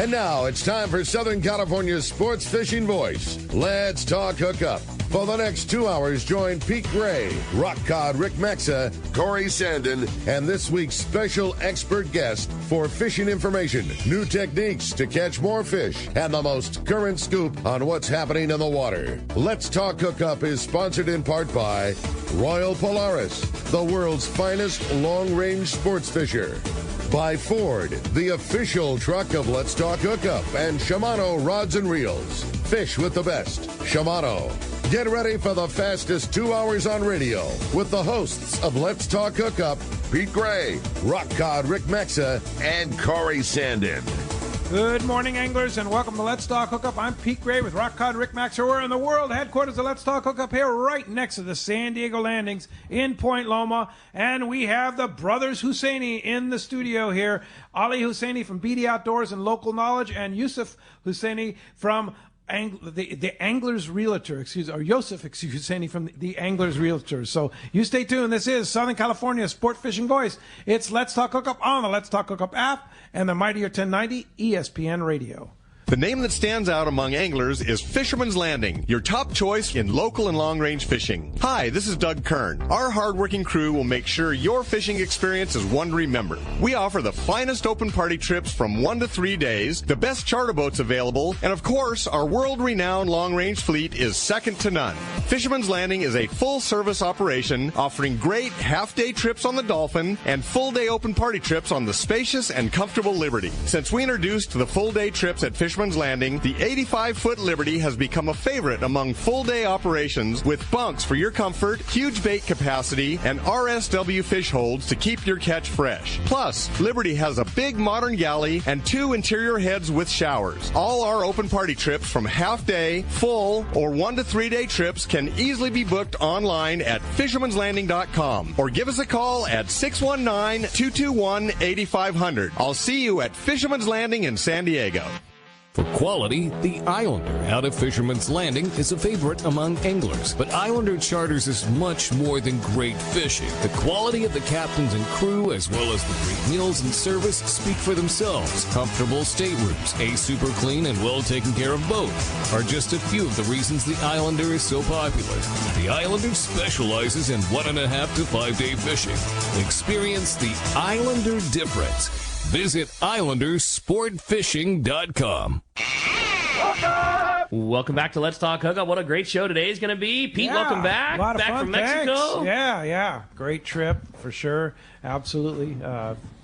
And now it's time for Southern California's sports fishing voice. Let's talk hookup. For the next 2 hours, join Pete Gray, Rock Cod Rick Maxa, Corey Sandin, and this week's special expert guest for fishing information, new techniques to catch more fish, and the most current scoop on what's happening in the water. Let's Talk Hookup is sponsored in part by Royal Polaris, the world's finest long-range sports fisher. By Ford, the official truck of Let's Talk Hookup, and Shimano Rods and Reels. Fish with the best. Shimano. Get ready for the fastest 2 hours on radio with the hosts of Let's Talk Hookup, Pete Gray, Rock Cod Rick Maxa, and Corey Sandin. Good morning, anglers, and welcome to Let's Talk Hookup. I'm Pete Gray with Rock Cod Rick Maxa. We're in the world headquarters of Let's Talk Hookup here right next to the San Diego landings in Point Loma. And we have the brothers Hussainy in the studio here. Ali Hussainy from BD Outdoors and Local Knowledge, and Yusef Hussainy from the Anglers Realtor, Yusef Hussainy from the Anglers Realtor. So you stay tuned. This is Southern California's sport fishing voice. It's Let's Talk Hookup on the Let's Talk Hookup app and the mightier 1090 ESPN Radio. The name that stands out among anglers is Fisherman's Landing, your top choice in local and long-range fishing. Hi, this is Doug Kern. Our hardworking crew will make sure your fishing experience is one to remember. We offer the finest open party trips from 1 to 3 days, the best charter boats available, and of course, our world-renowned long-range fleet is second to none. Fisherman's Landing is a full-service operation offering great half-day trips on the Dolphin and full-day open party trips on the spacious and comfortable Liberty. Since we introduced the full-day trips at Fisherman's Landing, the 85-foot Liberty has become a favorite among full-day operations with bunks for your comfort, huge bait capacity, and RSW fish holds to keep your catch fresh. Plus, Liberty has a big modern galley and 2 interior heads with showers. All our open party trips from half-day, full, or 1 to 3 day trips can easily be booked online at fishermanslanding.com or give us a call at 619-221-8500. I'll see you at Fisherman's Landing in San Diego. For quality, the Islander out of Fisherman's Landing is a favorite among anglers. But Islander Charters is much more than great fishing. The quality of the captains and crew, as well as the great meals and service, speak for themselves. Comfortable staterooms, a super clean and well taken care of boat are just a few of the reasons the Islander is so popular. The Islander specializes in 1.5 to 5 day fishing. Experience the Islander difference. Visit IslanderSportFishing.com. Welcome back to Let's Talk Hookup. What a great show today is going to be. Pete, welcome back. A lot of back fun. from Mexico. Thanks. Yeah. Great trip for sure. Absolutely.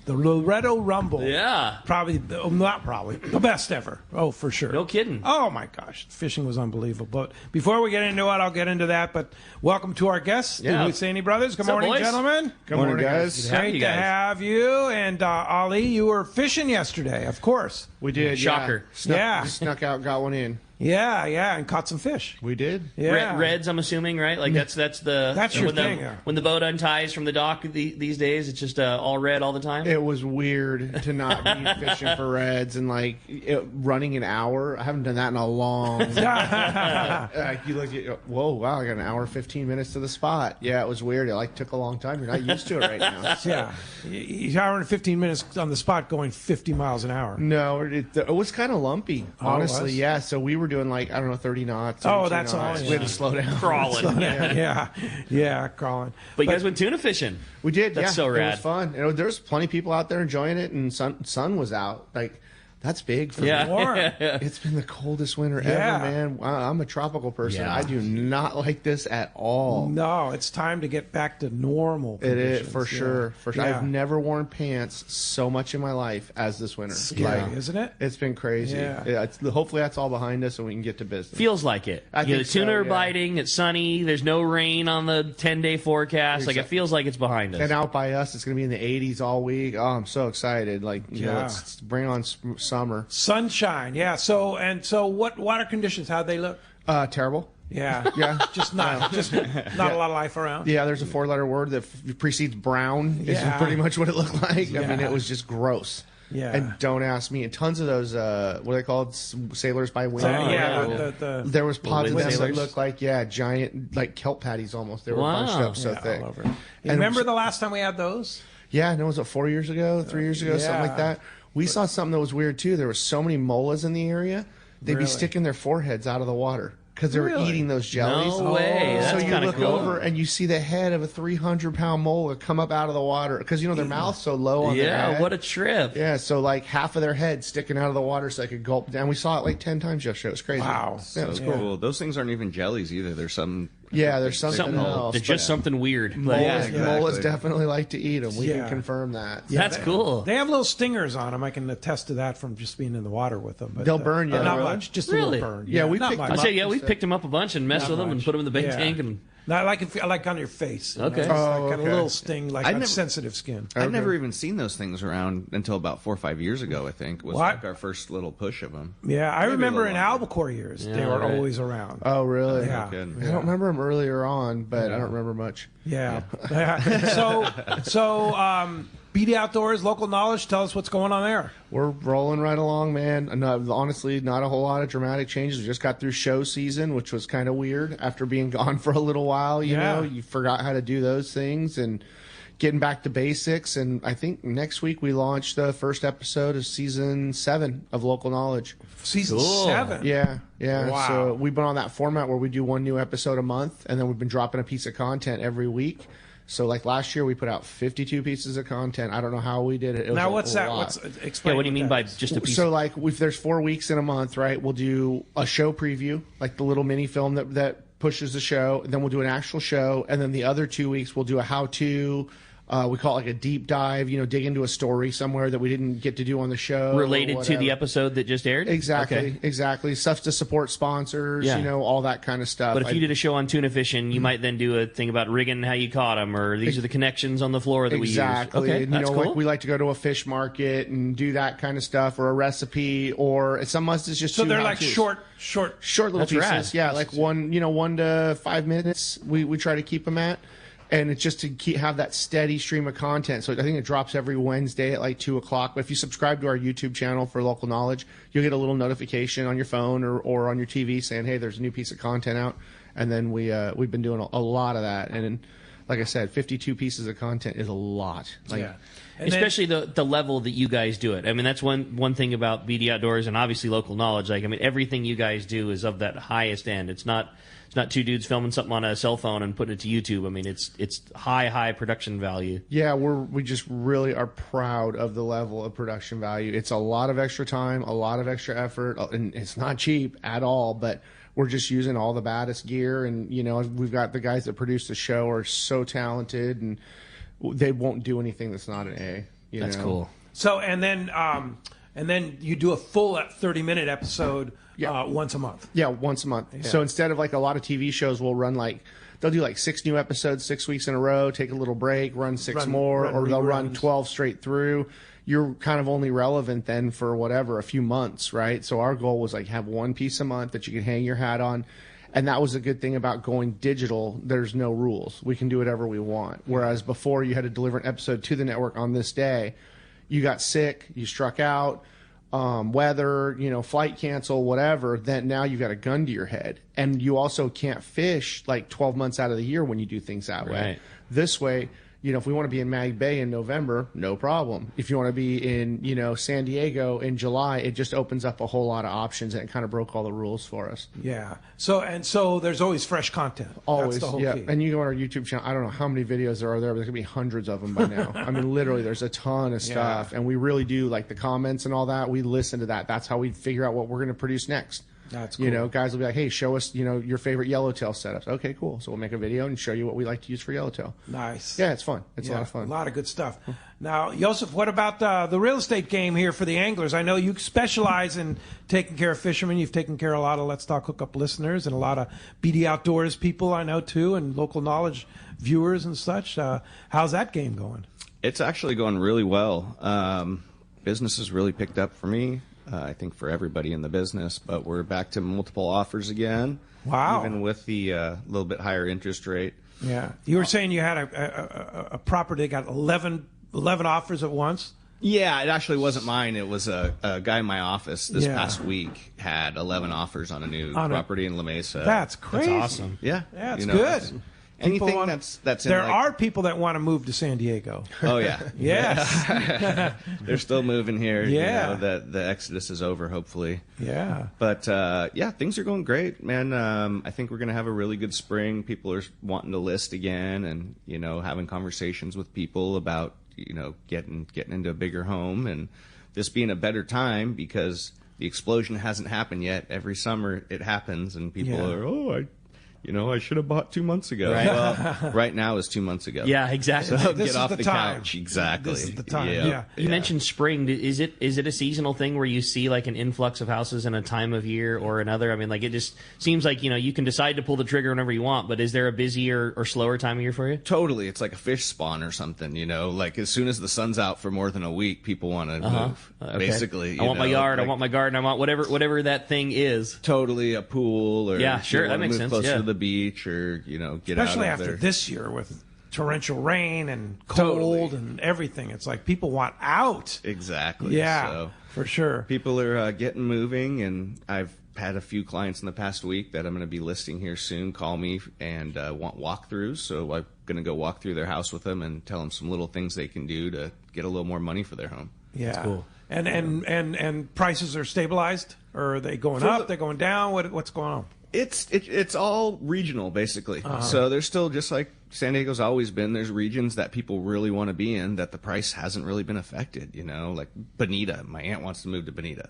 The Loretto Rumble. Yeah. Not probably, the best ever. Oh, for sure. No kidding. Oh, my gosh. Fishing was unbelievable. But before we get into it, I'll get into that. But welcome to our guests, the Hussainy brothers. Good morning, gentlemen. Good morning, guys. Great to have you. And Ali, you were fishing yesterday, of course. We did. Shocker. Snuck out, got one in. Yeah, and caught some fish. We did. Yeah. Reds, I'm assuming, right? Like that's your thing. When the boat unties from the dock these days, it's just all red all the time. It was weird to not be fishing for reds and running an hour. I haven't done that in a long time. You look at, whoa, wow, I got an hour 15 minutes to the spot. Yeah, it was weird. It took a long time. You're not used to it right now. Yeah, you're hour and 15 minutes on the spot going 50 miles an hour. No, it was kind of lumpy, honestly. Yeah, so we were doing 30 knots. Oh, that's all. We had to slow down. Crawling. Yeah, crawling. But you guys went tuna fishing. We did. That's so rad. It was fun. There's plenty of people out there enjoying it, and sun was out. That's big for me. It's been the coldest winter ever, man. I'm a tropical person. Yeah. I do not like this at all. No, it's time to get back to normal conditions. It is, for sure. For sure. Yeah. I've never worn pants so much in my life as this winter. Scary, isn't it? It's been crazy. Yeah. Hopefully that's all behind us and we can get to business. Feels like it. The tuna are biting. It's sunny. There's no rain on the 10-day forecast. Exactly. It feels like it's behind us. And out by us, it's going to be in the 80s all week. Oh, I'm so excited. Let's bring on summer. Sunshine, yeah. So what water conditions? How'd they look? Terrible. Yeah. Just not a lot of life around. Yeah, there's a 4-letter word that precedes brown. Is pretty much what it looked like. Yeah. I mean, it was just gross. Yeah. And don't ask me. And tons of those, what are they called? Sailors by wind. There was pods of them that looked like, giant, kelp patties almost. They were bunched up so thick. All over. Remember the last time we had those? Yeah, no, was it 4 years ago, 3 years ago, something like that? We saw something that was weird too. There were so many molas in the area, they'd be sticking their foreheads out of the water because they were eating those jellies. No way. That's so you look cool. over and you see the head of a 300-pound mola come up out of the water because their mouth's so low on their head. Yeah, what a trip. Yeah, so like half of their head sticking out of the water so they could gulp down. We saw it like 10 times yesterday. It was crazy. Wow. Yeah, it was Cool. Those things aren't even jellies either. There's some. Yeah, there's something else. There's just something weird. Molas definitely like to eat them. We can confirm that. That's cool. They have little stingers on them. I can attest to that from just being in the water with them. But, They'll burn you. Not Really? much, just a Really? little burn. Yeah, we not picked much. them I'll say, we picked them up a bunch and messed with them and put them in the bait tank. And Not like on your face. Okay. It's like got a little sting, like on sensitive skin. I'd never even seen those things around until about 4 or 5 years ago. I think was like our first little push of them. Yeah, I Maybe remember a in little longer. Albacore years, they were always around. Oh, really? Yeah. I don't remember them earlier on, but I don't remember much. Yeah. So, BD Outdoors, local knowledge. Tell us what's going on there. We're rolling right along, man. Honestly, not a whole lot of dramatic changes. We just got through show season, which was kind of weird after being gone for a little while. You know, you forgot how to do those things and getting back to basics. And I think next week we launch the first episode of season 7 of Local Knowledge. Season 7. Yeah. Wow. So we've been on that format where we do one new episode a month, and then we've been dropping a piece of content every week. So like last year we put out 52 pieces of content. I don't know how we did it. Now what's that? Explain. what do you mean by just a piece? So like if there's 4 weeks in a month, right? We'll do a show preview, like the little mini film that pushes the show. And then we'll do an actual show, and then the other 2 weeks we'll do a how-to. We call it like a deep dive, dig into a story somewhere that we didn't get to do on the show. Related to the episode that just aired? Exactly. Stuff to support sponsors, all that kind of stuff. But if you did a show on tuna fishing, you might then do a thing about rigging how you caught them, or these are the connections on the floor that we use. Exactly. And, that's cool. like we like to go to a fish market and do that kind of stuff, or a recipe, or some months it's just so they're like short little pieces. Rad. Yeah, like 1 to 5 minutes. We try to keep them at. And it's just to have that steady stream of content. So I think it drops every Wednesday at like 2 o'clock. But if you subscribe to our YouTube channel for Local Knowledge, you'll get a little notification on your phone or on your TV saying, hey, there's a new piece of content out. And then we've been doing a lot of that. And like I said, 52 pieces of content is a lot. Especially the level that you guys do it. I mean, that's one thing about BD Outdoors and obviously Local Knowledge. Like, I mean, everything you guys do is of that highest end. It's not two dudes filming something on a cell phone and putting it to YouTube. I mean, it's high production value. Yeah, we just really are proud of the level of production value. It's a lot of extra time, a lot of extra effort, and it's not cheap at all, but we're just using all the baddest gear. And, we've got the guys that produce the show are so talented, and they won't do anything that's not an A. That's cool. So, and then you do a full 30-minute episode once a month. Yeah, once a month. Yeah. So instead of like a lot of TV shows will run they'll do like 6 new episodes 6 weeks in a row, take a little break, run 6 more, or they'll run 12 straight through. You're kind of only relevant then for a few months, right? So our goal was like have one piece a month that you can hang your hat on. And that was a good thing about going digital. There's no rules. We can do whatever we want. Whereas before you had to deliver an episode to the network on this day. You got sick, you struck out, weather, flight cancel, whatever, then now you've got a gun to your head. And you also can't fish like 12 months out of the year when you do things that way. This way, if we want to be in Mag Bay in November, no problem. If you want to be in, San Diego in July, it just opens up a whole lot of options, and it kind of broke all the rules for us. Yeah. So there's always fresh content. Always. That's the whole key. And you go on our YouTube channel, I don't know how many videos there are there, but there's going to be hundreds of them by now. I mean, literally, there's a ton of stuff. And we really do, like the comments and all that, we listen to that. That's how we figure out what we're going to produce next. That's cool. Guys will be like, hey, show us, your favorite yellowtail setups. Okay, cool. So we'll make a video and show you what we like to use for yellowtail. Nice. Yeah, it's fun. It's a lot of fun. A lot of good stuff. Now, Yusef, what about the real estate game here for the anglers? I know you specialize in taking care of fishermen. You've taken care of a lot of Let's Talk Hookup listeners and a lot of BD Outdoors people I know too, and Local Knowledge viewers and such. How's that game going? It's actually going really well. Business has really picked up for me. I think for everybody in the business, but we're back to multiple offers again. Wow. Even with the little bit higher interest rate. Yeah. You were saying you had a property that got 11 offers at once? Yeah, it actually wasn't mine. It was a guy in my office this past week had 11 offers on a new property in La Mesa. That's crazy. That's awesome. Yeah. Yeah, it's good. anything that's in, there like, are people that want to move to San Diego. Oh yeah. Yes. They're still moving here. Yeah. You know, the exodus is over, hopefully. Yeah. But yeah, things are going great, man. I think we're going to have a really good spring. People are wanting to list again, and you know, having conversations with people about, you know, getting into a bigger home, and this being a better time because the explosion hasn't happened yet. Every summer it happens, and people are, I should have bought 2 months ago. Right. Well, right now is 2 months ago. Yeah, exactly. So This get is off the the time. couch. Exactly. This is the time. Yeah. You mentioned spring. Is it a seasonal thing where you see like an influx of houses in a time of year or another? I mean, like it just seems like, you know, you can decide to pull the trigger whenever you want, but is there a busier or slower time of year for you? Totally. It's like a fish spawn or something, you know, like as soon as the sun's out for more than a week, people want to move. Okay. Basically. I want my yard. like, I want my garden. I want whatever that thing is. Totally a pool, or Yeah, sure, you that wanna makes move sense, closer yeah. to the beach, or you know, get Especially out of after there. this year with torrential rain and cold and everything. It's like people want out. Exactly. Yeah, So for sure. people are getting moving, and I've had a few clients in the past week that I'm going to be listing here soon call me and want walkthroughs. So I'm going to go walk through their house with them and tell them some little things they can do to get a little more money for their home. Yeah. That's cool. And prices are stabilized, or are they going up? They're going down. What's going on? It's all regional, basically. So there's still, just like San Diego's always been, there's regions that people really want to be in that the price hasn't really been affected, you know, like Bonita. My aunt wants to move to Bonita.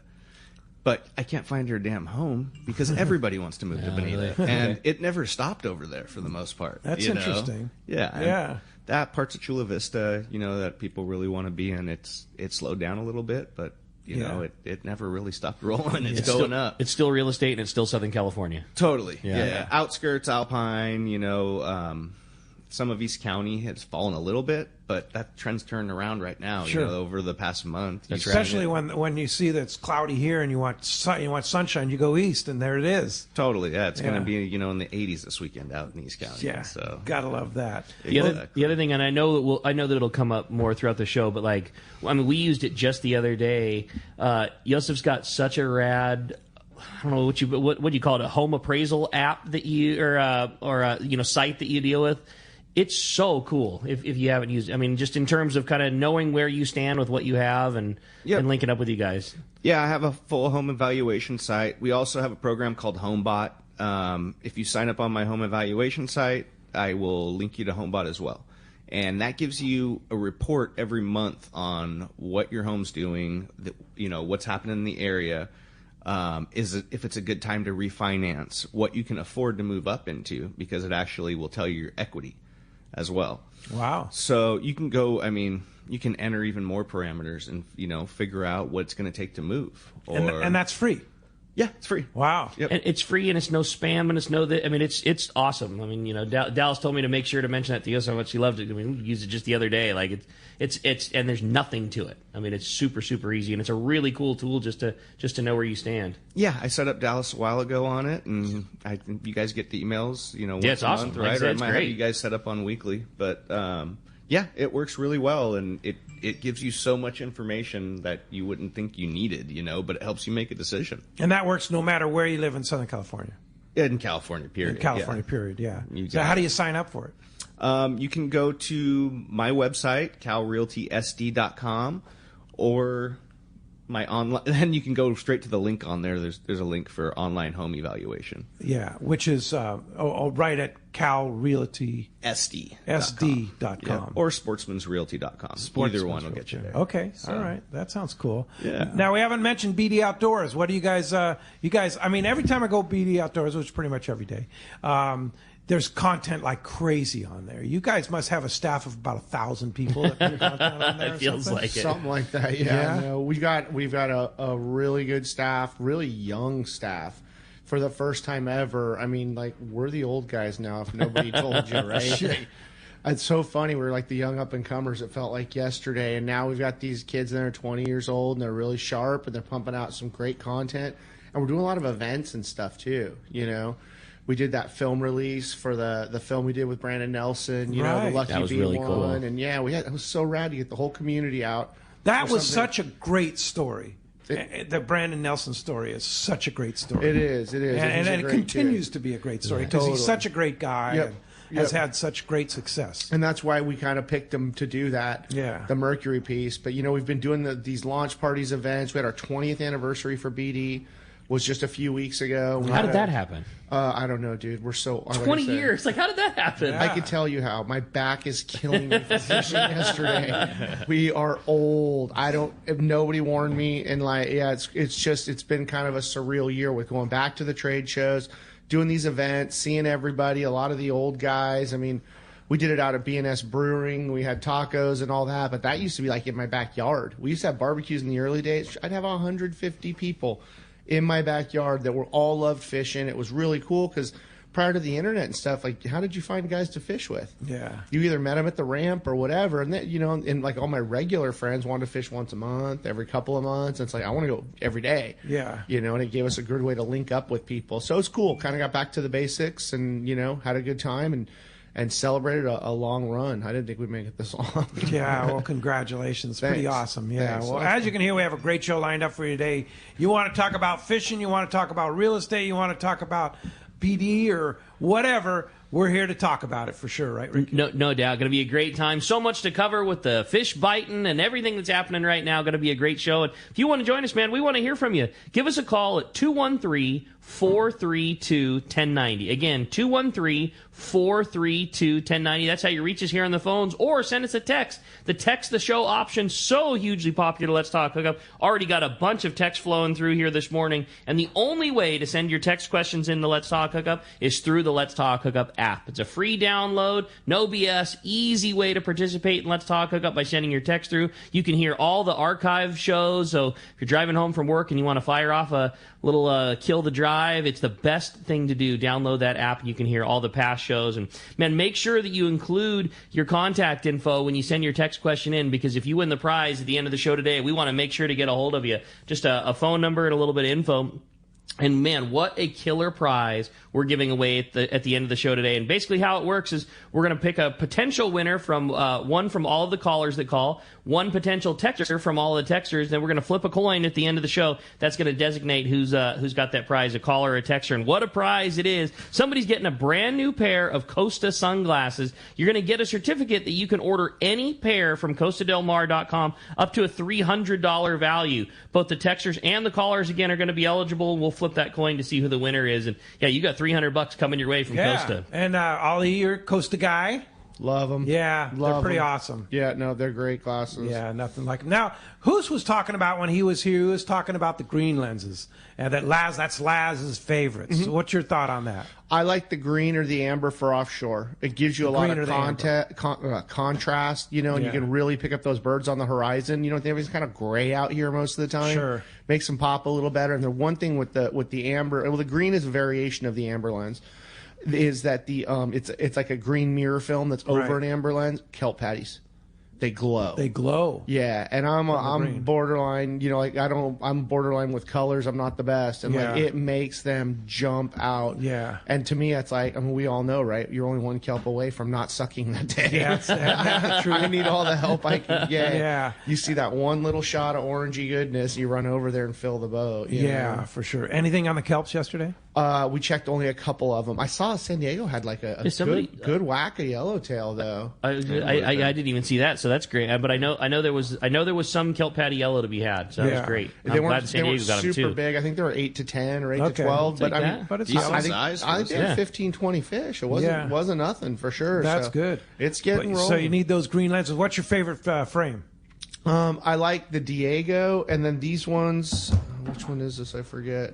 But I can't find her damn home because everybody wants to move to Bonita. Really? And it never stopped over there for the most part. That's you know? interesting. Yeah. and Yeah. That parts of Chula Vista, you know, that people really want to be in, it slowed down a little bit, but you know, it never really stopped rolling. It's going up. It's still real estate, and it's still Southern California. Totally. Yeah. Yeah. Outskirts, Alpine, you know, some of East County has fallen a little bit, but that trend's turned around right now, Sure. you know, over the past month. That's right. Especially when you see that it's cloudy here and you want sunshine, you go east, and there it is. Totally, yeah. It's going Yeah. to be, you know, in the 80s this weekend out in East County. Yeah, So gotta love that. The other thing, and I know that it'll come up more throughout the show, but like, I mean, we used it just the other day. Yusef's got such a rad, I don't know what do you call it, a home appraisal app that you or you know, site that you deal with. It's so cool if you haven't used it. I mean, just in terms of kind of knowing where you stand with what you have and linking up with you guys. Yeah, I have a full home evaluation site. We also have a program called HomeBot. If you sign up on my home evaluation site, I will link you to HomeBot as well. And that gives you a report every month on what your home's doing, you know, what's happening in the area, if it's a good time to refinance, what you can afford to move up into, because it actually will tell you your equity as well. Wow. So you can go, I mean, you can enter even more parameters and, you know, figure out what it's going to take to move. And that's free. Yeah, it's free. Wow. Yep. And it's free, and it's no spam, and it's no that. I mean, it's awesome. I mean, you know, Dallas told me to make sure to mention that to you how much he loved it. I mean, we used it just the other day. Like it's and there's nothing to it. I mean, it's super easy, and it's a really cool tool just to know where you stand. Yeah, I set up Dallas a while ago on it, and you guys get the emails, you know, once it's a awesome. month, Like I right? said, Or I it's might great. have you guys set up on weekly, but yeah, it works really well, and it gives you so much information that you wouldn't think you needed, you know, but it helps you make a decision. And that works no matter where you live in Southern California. In California, period. In California, yeah. period, yeah. You So got how it. do you sign up for it? You can go to my website, calrealtysd.com, or my online. Then you can go straight to the link on there. There's a link for online home evaluation. Yeah, which is right at calrealtysd.com. Yeah, or sportsmansrealty.com. Either one will get you there. Okay, all right, that sounds cool. Yeah. Now we haven't mentioned BD Outdoors. What do you guys? You guys, I mean, every time I go BD Outdoors, which is pretty much every day, there's content like crazy on there. You guys must have a staff of about 1,000 people that put content on there. It feels something? like it. Something like that, yeah. Yeah. No, we've got a really good staff, really young staff. For the first time ever, I mean, like, we're the old guys now, if nobody told you, right? It's so funny. We're like the young up-and-comers. It felt like yesterday, and now we've got these kids that are 20 years old, and they're really sharp, and they're pumping out some great content. And we're doing a lot of events and stuff, too, you know? We did that film release for the film we did with Brandon Nelson, you know, Right. the Lucky That was V really one. cool. And, yeah, it was so rad to get the whole community out. That for was something- such a great story. The Brandon Nelson story is such a great story. It is. And He's a it great continues kid. to be a great story because he's Totally. such a great guy. Yep. And has had such great success. And that's why we kind of picked them to do that. Yeah. The Mercury piece. But, we've been doing these launch parties events. We had our 20th anniversary for BD. Was just a few weeks ago. How did that happen? I don't know, dude. We're so 20 years. Like, how did that happen? I could tell you how. My back is killing me from fishing yesterday. We are old. If nobody warned me, and it's been kind of a surreal year with going back to the trade shows, doing these events, seeing everybody, a lot of the old guys. I mean, we did it out at B&S Brewing. We had tacos and all that, but that used to be like in my backyard. We used to have barbecues in the early days. I'd have 150 people in my backyard that were all loved fishing. It was really cool because prior to the internet and stuff, like, how did you find guys to fish with? Yeah. You either met them at the ramp or whatever. And then, and like all my regular friends wanted to fish once a month, every couple of months. And it's like, I want to go every day. Yeah. And it gave us a good way to link up with people. So it's cool. Kind of got back to the basics and, had a good time and celebrated a long run. I didn't think we'd make it this long. Yeah, well, congratulations. Pretty Thanks. awesome. Yeah. Thanks. Well, as you can hear, we have a great show lined up for you today. You want to talk about fishing, you want to talk about real estate, you want to talk about BD or whatever, we're here to talk about it for sure, right, Ricky? No doubt. Going to be a great time. So much to cover with the fish biting and everything that's happening right now. Going to be a great show. And if you want to join us, man, we want to hear from you. Give us a call at 213-432-1090. Again, 213-432-1090. That's how you reach us here on the phones, or send us a text. The text the show option, so hugely popular. Let's Talk Hookup. Already got a bunch of text flowing through here this morning, and the only way to send your text questions in the Let's Talk Hookup is through the Let's Talk Hookup app. It's a free download, no BS, easy way to participate in Let's Talk Hookup by sending your text through. You can hear all the archive shows, so if you're driving home from work and you want to fire off a little kill the drive, it's the best thing to do. Download that app and you can hear all the past shows. And man, make sure that you include your contact info when you send your text question in, because if you win the prize at the end of the show today, we want to make sure to get a hold of you. Just a phone number and a little bit of info. And man, what a killer prize we're giving away at the end of the show today. And basically how it works is we're going to pick a potential winner from one from all of the callers that call, one potential texter from all of the texters, then we're going to flip a coin at the end of the show. That's going to designate who's got that prize, a caller or a texter. And what a prize it is. Somebody's getting a brand new pair of Costa sunglasses. You're going to get a certificate that you can order any pair from CostaDelMar.com up to a $300 value. Both the texters and the callers, again, are going to be eligible. We'll flip that coin to see who the winner is. And yeah, you got $300 coming your way from Costa. And Ollie, you're a Costa guy. Love them. Yeah, they're pretty awesome. Yeah, no, they're great glasses. Yeah, nothing like them. Now, Hoos was talking about when he was here, he was talking about the green lenses. And that's Laz's favorite. So what's your thought on that? I like the green or the amber for offshore. It gives you a lot of contrast, and you can really pick up those birds on the horizon. Everything's kind of gray out here most of the time. Sure. Makes them pop a little better. And the one thing with the amber, well, the green is a variation of the amber lens, is that the it's like a green mirror film that's over an amber lens. Kelp patties, they glow. They glow. Yeah, and I'm borderline. I'm borderline with colors. I'm not the best, and it makes them jump out. Yeah. And to me, it's like, we all know, right? You're only one kelp away from not sucking that day. Yeah, that's true. I need all the help I can get. Yeah. You see that one little shot of orangey goodness, you run over there and fill the boat. You know? For sure. Anything on the kelps yesterday? We checked only a couple of them. I saw San Diego had like a good whack of yellowtail though. I didn't even see that, so that's great. But I know there was some kelp patty yellow to be had, so that was great. They weren't super big. I think there were 8 to 10 or 8 to 12. But it's I think they had 15, 20 fish. It wasn't nothing for sure. That's good. It's getting rolling. So you need those green lenses. What's your favorite frame? I like the Diego, and then these ones. Which one is this? I forget.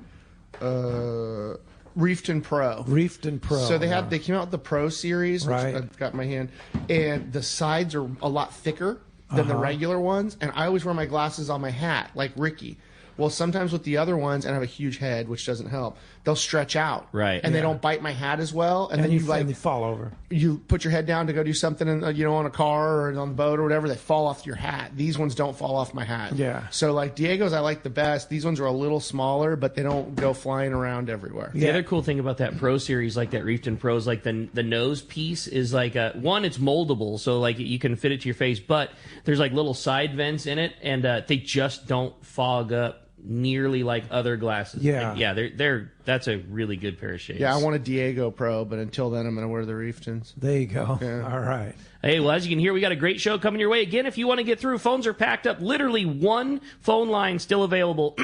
Reefton Pro. Reefton Pro. So they came out with the Pro series, which I've got in my hand, and the sides are a lot thicker than the regular ones, and I always wear my glasses on my hat, like Ricky. Well, sometimes with the other ones, and I have a huge head, which doesn't help, they'll stretch out. Right. And they don't bite my hat as well. And then you fall over. You put your head down to go do something, on a car or on the boat or whatever, they fall off your hat. These ones don't fall off my hat. Yeah. So, like, Diego's I like the best. These ones are a little smaller, but they don't go flying around everywhere. The other cool thing about that Pro series, like that Reefton Pro, is like the nose piece is like one, it's moldable, so like you can fit it to your face, but there's like little side vents in it, and they just don't fog up nearly like other glasses. Yeah. And that's a really good pair of shades. Yeah, I want a Diego Pro, but until then, I'm going to wear the Reeftons. There you go. Yeah. All right. Hey, well, as you can hear, we got a great show coming your way. Again, if you want to get through, phones are packed up. Literally one phone line still available.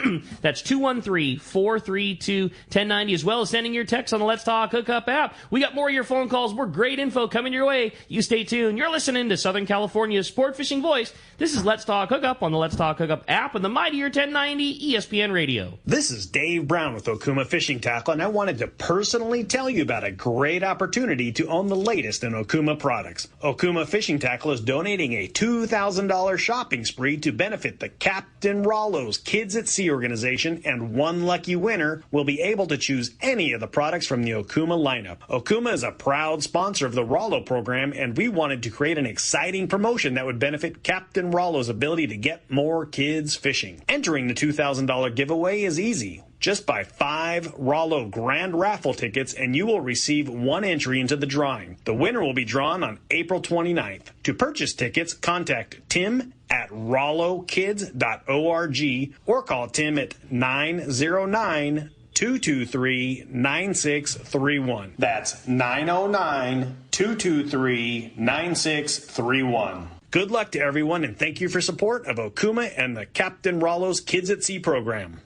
That's 213-432-1090, as well as sending your text on the Let's Talk Hookup app. We got more of your phone calls, more great info coming your way. You stay tuned. You're listening to Southern California's sport fishing voice. This is Let's Talk Hookup on the Let's Talk Hookup app and the mightier 1090 ESPN Radio. This is Dave Brown with Okuma Fishing Tackle, and I wanted to personally tell you about a great opportunity to own the latest in Okuma products. Okuma Fishing Tackle is donating a $2,000 shopping spree to benefit the Captain Rollo's Kids at Sea organization, and one lucky winner will be able to choose any of the products from the Okuma lineup. Okuma is a proud sponsor of the Rollo program, and we wanted to create an exciting promotion that would benefit Captain Rollo's ability to get more kids fishing. Entering the $2,000 giveaway is easy. Just buy 5 Rollo Grand Raffle tickets and you will receive 1 entry into the drawing. The winner will be drawn on April 29th. To purchase tickets, contact Tim at rollokids.org or call Tim at 909-223-9631. That's 909-223-9631. Good luck to everyone, and thank you for support of Okuma and the Captain Rollo's Kids at Sea program.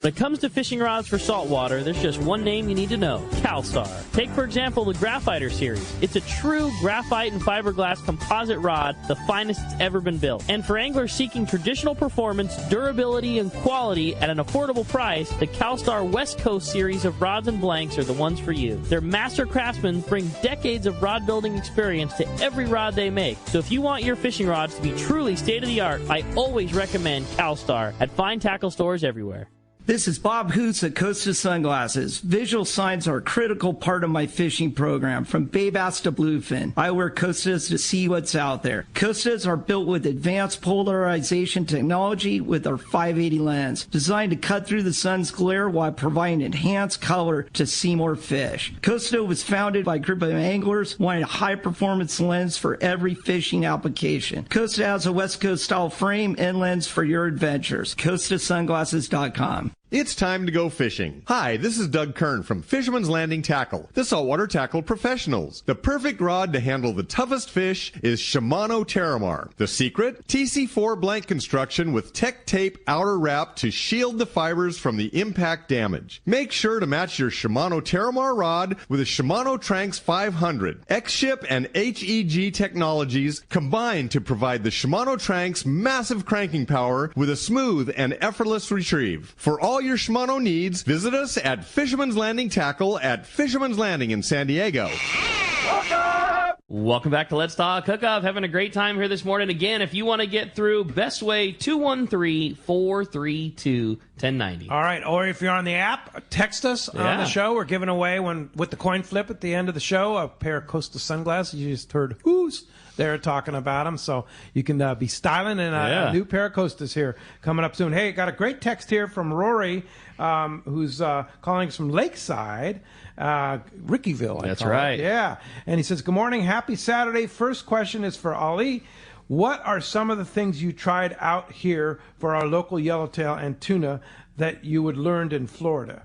When it comes to fishing rods for saltwater, there's just one name you need to know: CalStar. Take, for example, the Graphiter series. It's a true graphite and fiberglass composite rod, the finest it's ever been built. And for anglers seeking traditional performance, durability, and quality at an affordable price, the CalStar West Coast series of rods and blanks are the ones for you. Their master craftsmen bring decades of rod building experience to every rod they make. So if you want your fishing rods to be truly state-of-the-art, I always recommend CalStar at fine tackle stores everywhere. This is Bob Hoots at Costa Sunglasses. Visual signs are a critical part of my fishing program, from bay bass to bluefin. I wear Costas to see what's out there. Costas are built with advanced polarization technology with our 580 lens, designed to cut through the sun's glare while providing enhanced color to see more fish. Costa was founded by a group of anglers wanting a high-performance lens for every fishing application. Costa has a West Coast style frame and lens for your adventures. CostaSunglasses.com. It's time to go fishing. Hi, this is Doug Kern from Fisherman's Landing Tackle, the saltwater tackle professionals. The perfect rod to handle the toughest fish is Shimano Terramar. The secret? TC4 blank construction with Tech Tape outer wrap to shield the fibers from the impact damage. Make sure to match your Shimano Terramar rod with a Shimano Tranx 500. X-Ship and HEG technologies combine to provide the Shimano Tranx massive cranking power with a smooth and effortless retrieve. For all your Shimano needs, visit us at Fisherman's Landing Tackle at Fisherman's Landing in San Diego. Welcome back to Let's Talk Hookup. Having a great time here this morning. Again, if you want to get through, best way, 213-432-1090. All right, or if you're on the app, text us on the show. We're giving away, with the coin flip at the end of the show, a pair of Costa sunglasses. You just heard who's there talking about them, so you can be styling, and a new pair of Costas here coming up soon. Hey, got a great text here from Rory, who's calling us from Lakeside, Rickyville. That's right. Yeah, and he says, good morning, happy Saturday. First question is for Ali. What are some of the things you tried out here for our local yellowtail and tuna that you would learned in Florida?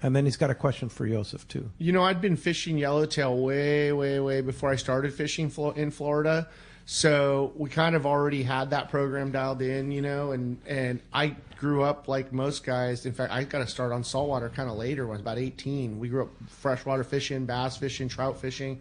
And then he's got a question for Yusef, too. You know, I'd been fishing yellowtail way before I started fishing in Florida. So we kind of already had that program dialed in, you know, and I grew up like most guys. In fact, I got to start on saltwater kind of later when I was about 18. We grew up freshwater fishing, bass fishing, trout fishing,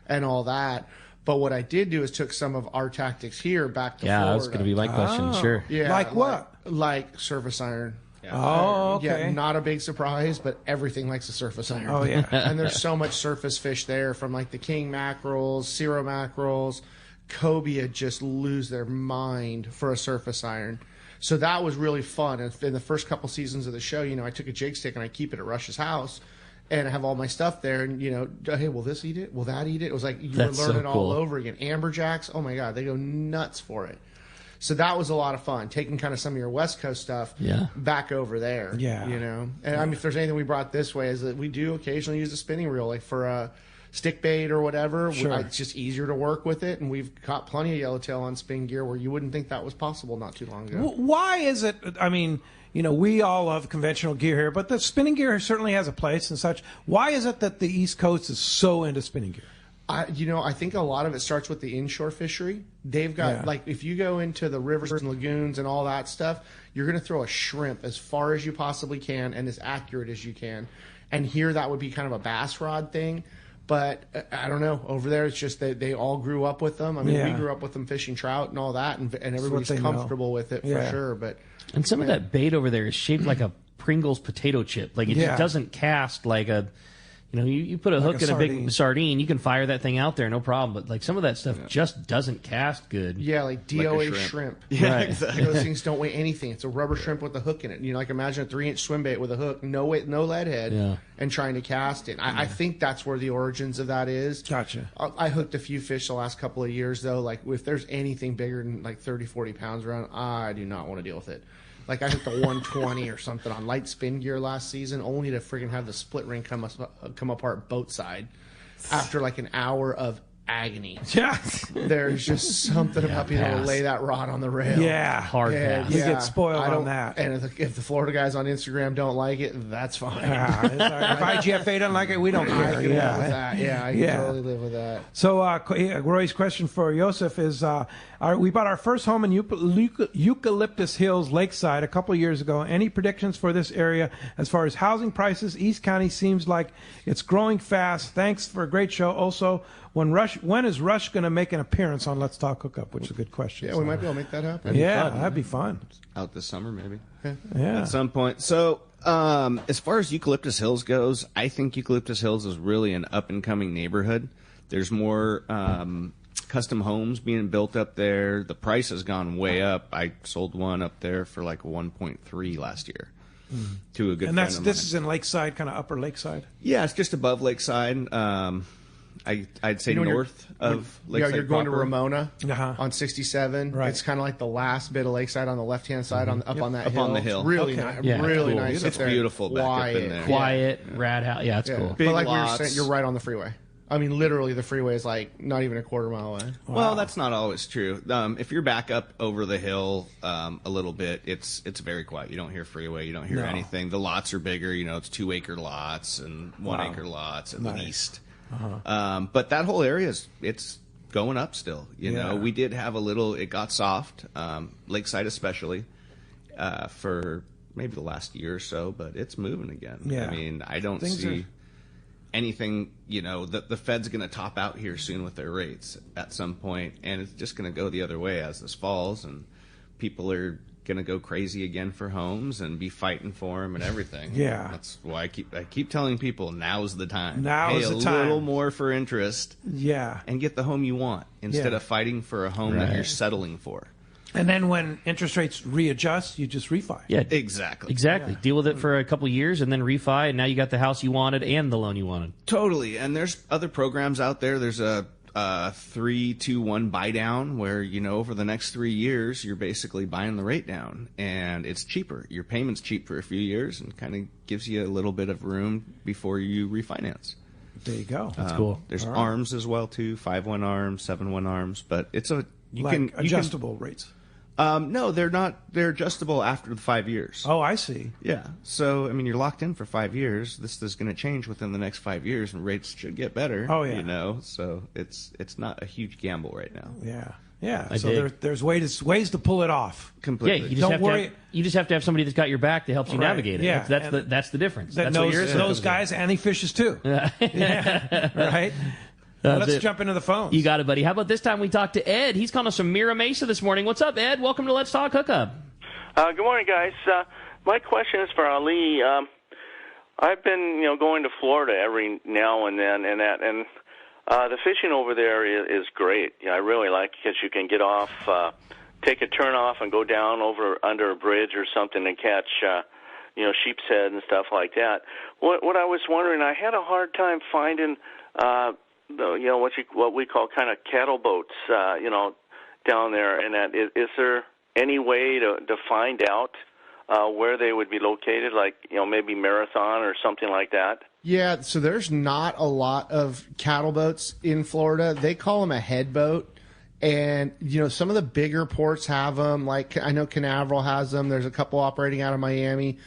and all that. But what I did do is took some of our tactics here back to Florida. Yeah, that's going to be my question, sure. Yeah, like what? Like surface iron. Yeah. Oh, okay. Yeah, not a big surprise, but everything likes a surface iron. Oh, yeah. And there's so much surface fish there, from like the king mackerels, Cero mackerels. Cobia just lose their mind for a surface iron. So that was really fun. And in the first couple seasons of the show, you know, I took a jig stick and I keep it at Rush's house. And I have all my stuff there, and, you know, hey, will this eat it? Will that eat it? It was like you were learning all over again. Amberjacks, oh my God, they go nuts for it. So that was a lot of fun, taking kind of some of your West Coast stuff back over there. Yeah. You know? And I mean, if there's anything we brought this way, is that we do occasionally use a spinning reel, like for stick bait or whatever. Sure. It's just easier to work with it, and we've caught plenty of yellowtail on spin gear where you wouldn't think that was possible not too long ago. Why is it? I mean, we all love conventional gear here, but the spinning gear certainly has a place and such. Why is it that the East Coast is so into spinning gear? I think a lot of it starts with the inshore fishery. They've got, like, if you go into the rivers and lagoons and all that stuff, you're going to throw a shrimp as far as you possibly can and as accurate as you can. And here that would be kind of a bass rod thing. But I don't know. Over there, it's just that they all grew up with them. I mean, we grew up with them fishing trout and all that, and everybody's comfortable with it for sure. And some of that bait over there is shaped like a Pringles potato chip. Like, it just doesn't cast like a... you put a hook in a big sardine, you can fire that thing out there, no problem. But like some of that stuff just doesn't cast good. Yeah, like DOA shrimp. Yeah, right. exactly. Those things don't weigh anything. It's a rubber shrimp with a hook in it. Like imagine a 3-inch swim bait with a hook, no weight, no lead head, and trying to cast it. I think that's where the origins of that is. Gotcha. I hooked a few fish the last couple of years though. Like if there's anything bigger than like 30, 40 pounds around, I do not want to deal with it. Like I hit the 120 or something on light spin gear last season, only to friggin' have the split ring come apart boat side after like an hour of agony. Yeah. There's just something about being able to lay that rod on the rail. Yeah. Hard pass. You get spoiled on that. And if the Florida guys on Instagram don't like it, that's fine. If IGFA doesn't like it, we don't care. I can live with that. Yeah, I can totally live with that. So Roy's question for Yusef is, we bought our first home in Eucalyptus Hills, Lakeside, a couple of years ago. Any predictions for this area as far as housing prices? East County seems like it's growing fast. Thanks for a great show. Also, when is Rush going to make an appearance on Let's Talk Hookup? Which is a good question. Yeah, we might be able to make that happen. That'd be fun. Out this summer, maybe. Yeah. At some point. So, as far as Eucalyptus Hills goes, I think Eucalyptus Hills is really an up-and-coming neighborhood. There's more custom homes being built up there. The price has gone way up. I sold one up there for like 1.3 last year to a good friend of mine. This is in Lakeside, kind of upper Lakeside? Yeah, it's just above Lakeside. I'd say north of Lakeside. Yeah, you're going to Ramona Uh-huh. on 67. Right. It's kind of like the last bit of Lakeside on the left-hand side, up on that Up hill. on the hill. It's really Okay. nice. Yeah, really cool. nice. It's up there. beautiful back up in there. Quiet, rad house. Yeah, it's cool. Big But like we were lots. saying, you're right on the freeway. I mean, literally, the freeway is like not even a quarter mile away. Well, that's not always true. If you're back up over the hill a little bit, it's very quiet. You don't hear freeway. You don't hear anything. The lots are bigger. It's 2-acre lots and 1-acre lots at least. But that whole area it's going up still. You know, we did have a little. It got soft, Lakeside especially, for maybe the last year or so. But it's moving again. Yeah. I mean, I don't see anything. The Fed's going to top out here soon with their rates at some point, and it's just going to go the other way as this falls, and people are going to go crazy again for homes and be fighting for them and everything. Yeah. That's why I keep telling people now's the time. Now is the time. Pay a little more for interest. Yeah. And get the home you want instead of fighting for a home that you're settling for. And then when interest rates readjust, you just refi. Yeah, Exactly. Deal with it for a couple of years and then refi, and now you got the house you wanted and the loan you wanted. Totally. And there's other programs out there. There's a 3-2-1 buy down where, over the next 3 years, you're basically buying the rate down and it's cheaper. Your payment's cheap for a few years and kind of gives you a little bit of room before you refinance. There you go. That's cool. There's ARMs as well too, 5-1 ARMs, 7-1 ARMs, but it's adjustable rates. No, they're not. They're adjustable after the 5 years. Oh, I see. Yeah. So, you're locked in for 5 years. This is going to change within the next 5 years, and rates should get better. Oh, yeah. So it's not a huge gamble right now. Yeah. Yeah. So there's ways to pull it off. Completely. Yeah, you just have to have somebody that's got your back that helps you navigate it. Yeah. That's the difference. That That's what yours knows is. guys and he fishes too. Yeah. Right? Let's jump into the phones. You got it, buddy. How about this time we talk to Ed? He's calling us from Mira Mesa this morning. What's up, Ed? Welcome to Let's Talk Hookup. Good morning, guys. My question is for Ali. I've been, going to Florida every now and then, and the fishing over there is great. I really like it because you can get off, take a turn off, and go down under a bridge or something and catch, sheep's head and stuff like that. What I was wondering, I had a hard time finding. What we call kind of cattle boats, down there, and that is there any way to find out where they would be located, like maybe Marathon or something like that? Yeah, so there's not a lot of cattle boats in Florida. They call them a head boat. And, some of the bigger ports have them. Like, I know Canaveral has them. There's a couple operating out of Miami.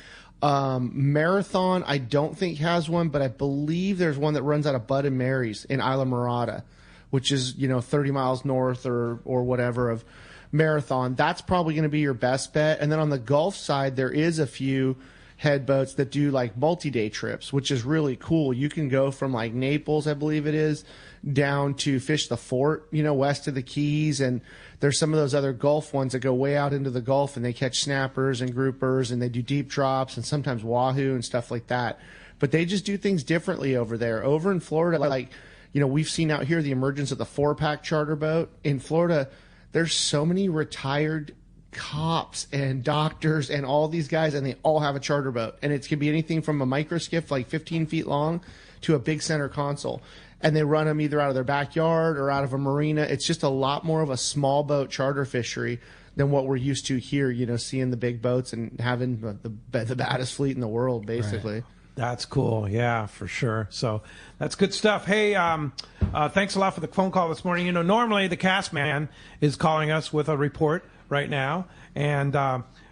Marathon, I don't think has one, but I believe there's one that runs out of Bud and Mary's in Isla Mirada, which is, 30 miles north or whatever of Marathon. That's probably going to be your best bet. And then on the Gulf side, there is a few head boats that do like multi-day trips, which is really cool. You can go from like Naples, I believe it is, down to Fish the Fort, west of the Keys. And there's some of those other Gulf ones that go way out into the Gulf and they catch snappers and groupers and they do deep drops and sometimes wahoo and stuff like that. But they just do things differently over there. Over in Florida, like, we've seen out here the emergence of the 4-pack charter boat. In Florida, there's so many retired cops and doctors and all these guys, and they all have a charter boat. And it can be anything from a micro skiff like 15 feet long to a big center console. And they run them either out of their backyard or out of a marina. It's just a lot more of a small boat charter fishery than what we're used to here, seeing the big boats and having the baddest fleet in the world, basically. Right. That's cool. Yeah, for sure. So that's good stuff. Hey, thanks a lot for the phone call this morning. Normally the cast man is calling us with a report right now, and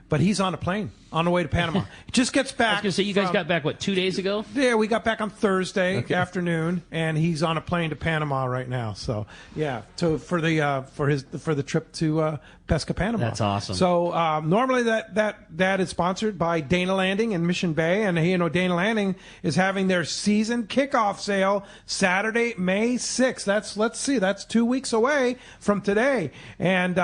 but he's on a plane on the way to Panama. He just gets back. I was going to say, you guys got back, 2 days ago? Yeah, we got back on Thursday afternoon, and he's on a plane to Panama right now. So, yeah, so for the trip to Pesca, Panama. That's awesome. So normally that is sponsored by Dana Landing in Mission Bay, and Dana Landing is having their season kickoff sale Saturday, May 6th. That's 2 weeks away from today, and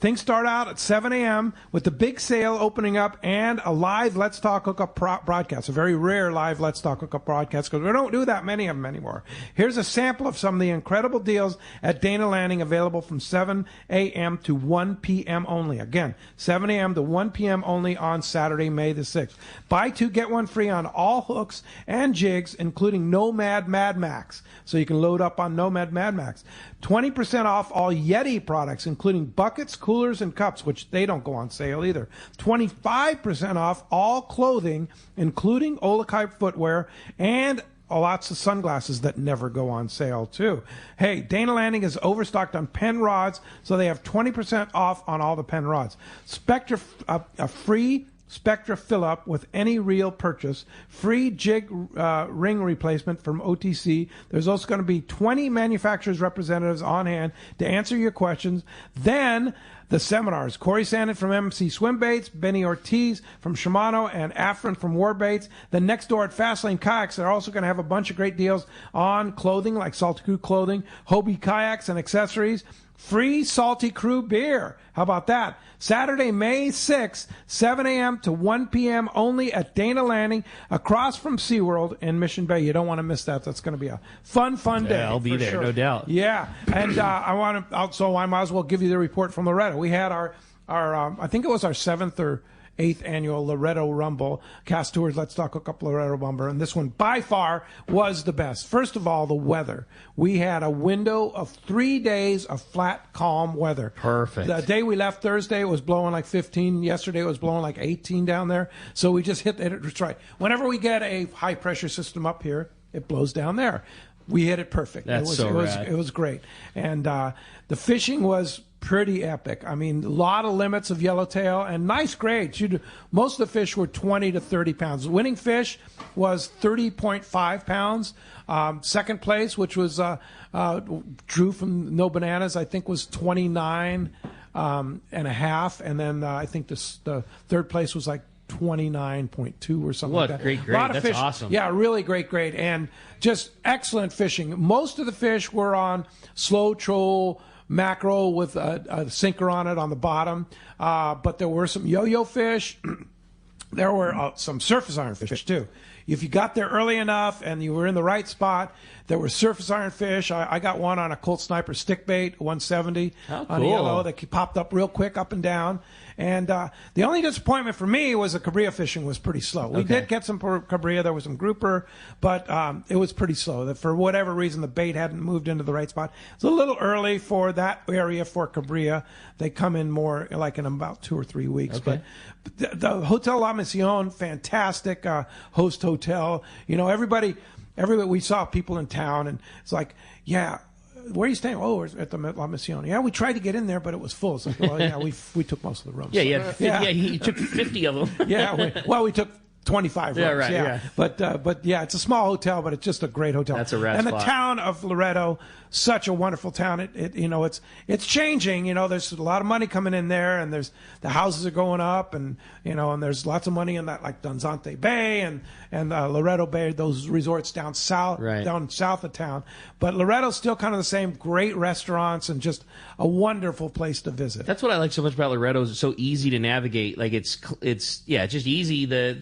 things start out at 7 a.m. with the big sale opening up and a live Let's Talk Hookup broadcast, a very rare live Let's Talk Hookup broadcast because we don't do that many of them anymore. Here's a sample of some of the incredible deals at Dana Landing available from 7 a.m. to 1 p.m. only. Again, 7 a.m. to 1 p.m. only on Saturday, May the 6th. Buy two, get one free on all hooks and jigs, including Nomad Mad Max. So you can load up on Nomad Mad Max. 20% off all Yeti products, including buckets, coolers, and cups, which they don't go on sale either. 25% off all clothing, including Olakai footwear, and lots of sunglasses that never go on sale, too. Hey, Dana Landing is overstocked on pen rods, so they have 20% off on all the pen rods. Spectra, a free Spectra fill-up with any reel purchase, free jig ring replacement from OTC. There's also going to be 20 manufacturers' representatives on hand to answer your questions. Then the seminars. Corey Sandin from MC Swim Baits, Benny Ortiz from Shimano, and Afrin from War Baits. Then next door at Fastlane Kayaks, they're also going to have a bunch of great deals on clothing like Salty Crew clothing, Hobie kayaks and accessories. Free Salty Crew beer. How about that? Saturday, May 6th, 7 a.m. to 1 p.m. only at Dana Landing across from SeaWorld in Mission Bay. You don't want to miss that. That's going to be a fun day. I'll be there, sure. no doubt. Yeah. And I might as well give you the report from Loretto. We had our I think it was our 7th or 8th annual Loretto Rumble, Cast Tours Let's Talk Hookup Loretto Rumble, and this one by far was the best. First of all, the weather. We had a window of 3 days of flat, calm weather. Perfect. The day we left Thursday, it was blowing like 15. Yesterday, it was blowing like 18 down there. So we just hit it right. Whenever we get a high-pressure system up here, it blows down there. We hit it perfect. That's rad. It was great. And the fishing was pretty epic. I mean, a lot of limits of yellowtail and nice grades. Most of the fish were 20 to 30 pounds. The winning fish was 30.5 pounds. Second place, which was Drew from No Bananas, I think was 29 and a half. And then I think the third place was like 29.2 or something like that. What great grade. That's fish. Awesome. Yeah, really great grade. And just excellent fishing. Most of the fish were on slow troll mackerel with a sinker on it on the bottom. But there were some yo-yo fish. There were some surface iron fish, too. If you got there early enough and you were in the right spot, there were surface iron fish. I got one on a Colt Sniper stick bait, 170 on yellow that popped up real quick up and down. And the only disappointment for me was the cabrilla fishing was pretty slow. We did get some cabrilla. There was some grouper, but it was pretty slow. That for whatever reason, the bait hadn't moved into the right spot. It's a little early for that area for cabrilla. They come in more like in about 2 or 3 weeks. Okay. But the Hotel La Mission, fantastic host hotel. You know, everybody, we saw people in town, and it's like, yeah, where are you staying? Oh, we're at the La Mission. Yeah, we tried to get in there, but it was full. It's like, well, yeah, we took most of the rooms. Yeah, he took 50 of them. We took 25 rooms. Yeah, right. Yeah. But yeah, it's a small hotel, but it's just a great hotel. That's a rad And spot. the town of Loretto, such a wonderful town. It's changing. You know, there's a lot of money coming in there, and the houses are going up, and and there's lots of money in that, like Donzante Bay and Loretto Bay, those resorts down south, down south of town. But Loretto's still kind of the same. Great restaurants and just a wonderful place to visit. That's what I like so much about Loretto. Is it's so easy to navigate. Like it's just easy. The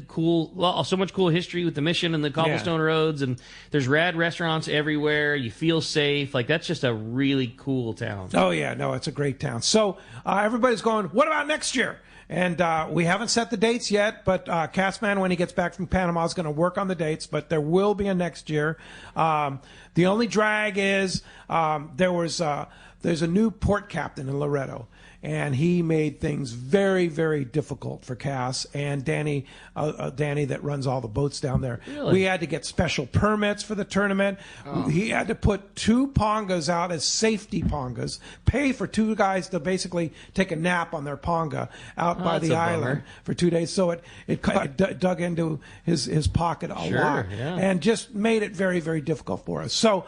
so much cool history with the Mission and the cobblestone roads, and there's rad restaurants everywhere. You feel safe. Like that's just a really cool town. Oh yeah, no, it's a great town. So everybody's going, what about next year? And we haven't set the dates yet, but Castman, when he gets back from Panama, is going to work on the dates. But there will be a next year. The only drag is there's a new port captain in Loretto, and he made things very, very difficult for Cass and Danny that runs all the boats down there. Really? We had to get special permits for the tournament. He had to put 2 pongas out as safety pongas, pay for 2 guys to basically take a nap on their ponga out by that's the a island bummer. for 2 days. So it dug into his pocket a lot, yeah. and just made it very, very difficult for us. So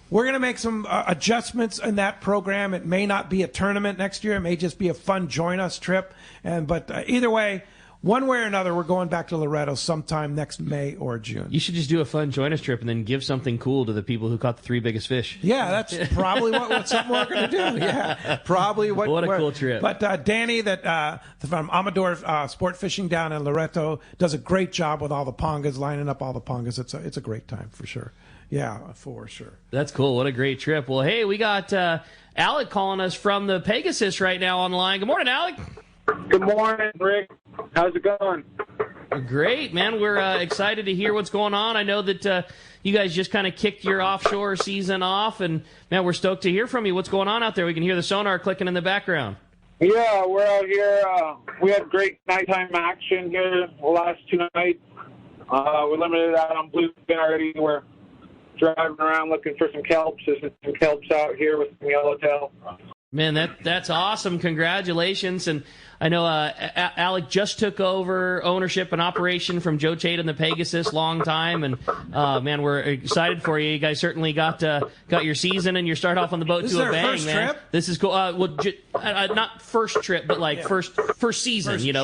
we're going to make some adjustments in that program. It may not be a tournament next year. It may just be a fun join us trip. But either way, one way or another, we're going back to Loretto sometime next May or June. You should just do a fun join us trip and then give something cool to the people who caught the 3 biggest fish. Yeah, that's probably what something we're going to do. Yeah, probably what a cool trip. But Danny, from Amador Sport Fishing down in Loretto, does a great job with all the pongas, lining up all the pongas. It's a great time for sure. Yeah, for sure. That's cool. What a great trip. Well, hey, we got Alec calling us from the Pegasus right now on the line. Good morning, Alec. Good morning, Rick. How's it going? Great, man. We're excited to hear what's going on. I know that you guys just kind of kicked your offshore season off, and, man, we're stoked to hear from you. What's going on out there? We can hear the sonar clicking in the background. Yeah, we're out here. We had great nighttime action here the last 2 nights. We're limited out on bluefin already. We're driving around looking for some kelps. There's some kelps out here with some yellowtail. Man, that's awesome. Congratulations. And I know Alec just took over ownership and operation from Joe Tate and the Pegasus, long time. And, man, we're excited for you. You guys certainly got your season and you start off on the boat This to is a our bang, first man. trip? This is cool. Not first trip, but like first season,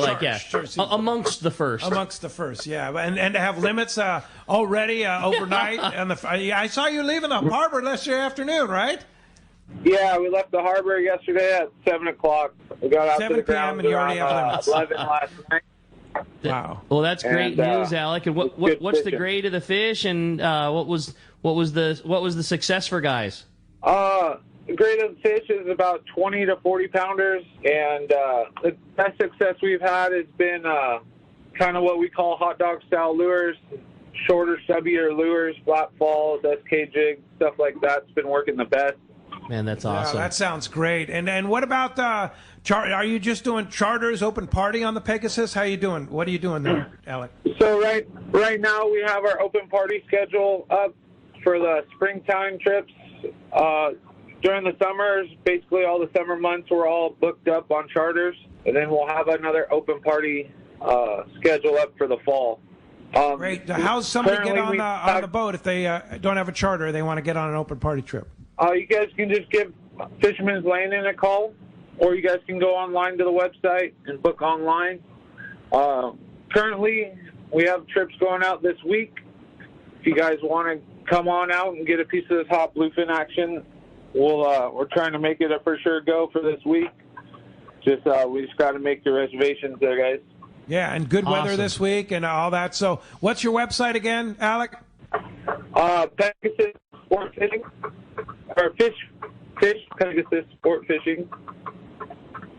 amongst the first. Amongst the first, yeah. And to have limits already overnight. I saw you leaving the harbor yesterday afternoon, right? Yeah, we left the harbor yesterday at 7 o'clock. We got out 7 to the p.m. ground and you already have limits. 11 last night. Wow. Well, that's great news, Alec. And what's the fishing. grade of the fish, and what was the success for guys? The grade of the fish is about 20 to 40 pounders, and the best success we've had has been kind of what we call hot dog style lures, shorter, stubbier lures, flat falls, SK jigs, stuff like that's been working the best. Man, that's awesome. Yeah, that sounds great. And what about are you just doing charters, open party on the Pegasus? How you doing? What are you doing there, Alec? So right now we have our open party schedule up for the springtime trips. During the summers, basically all the summer months, we're all booked up on charters, and then we'll have another open party schedule up for the fall. Great. How's somebody get on the boat if they don't have a charter? They want to get on an open party trip. You guys can just give Fisherman's Landing a call, or you guys can go online to the website and book online. Currently, we have trips going out this week. If you guys want to come on out and get a piece of this hot bluefin action, we're trying to make it a for sure go for this week. We just got to make the reservations there, guys. Yeah, and good weather Awesome. this week and all that. So, what's your website again, Alec? Pegasus Sport Fishing, or Fish Pegasus Sport Fishing.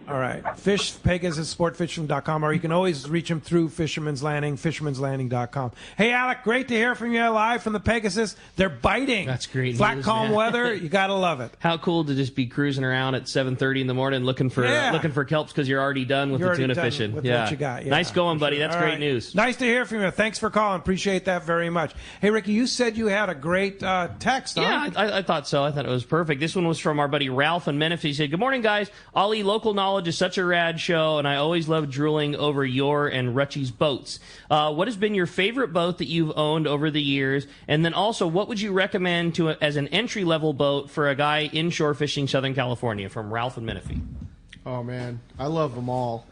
All right. Fish Pegasus, sportfishing.com, or you can always reach him through Fisherman's Landing, fishermanslanding.com. Hey, Alec, great to hear from you live from the Pegasus. They're biting. That's great Flat, news, calm man. weather. You got to love it. How cool to just be cruising around at 7:30 in the morning looking for kelps because you're already done with the tuna fishing. With what you got. Yeah, nice going, buddy. Sure. That's All great right. news. Nice to hear from you. Thanks for calling. Appreciate that very much. Hey, Ricky, you said you had a great text. Yeah, I thought so. I thought it was perfect. This one was from our buddy Ralph in Memphis. He said, "Good morning, guys. Ollie, local knowledge is such a rad show, and I always love drooling over your and Rutchy's boats. What has been your favorite boat that you've owned over the years? And then also, what would you recommend as an entry-level boat for a guy inshore fishing Southern California?" From Ralph in Menifee. Oh, man. I love them all.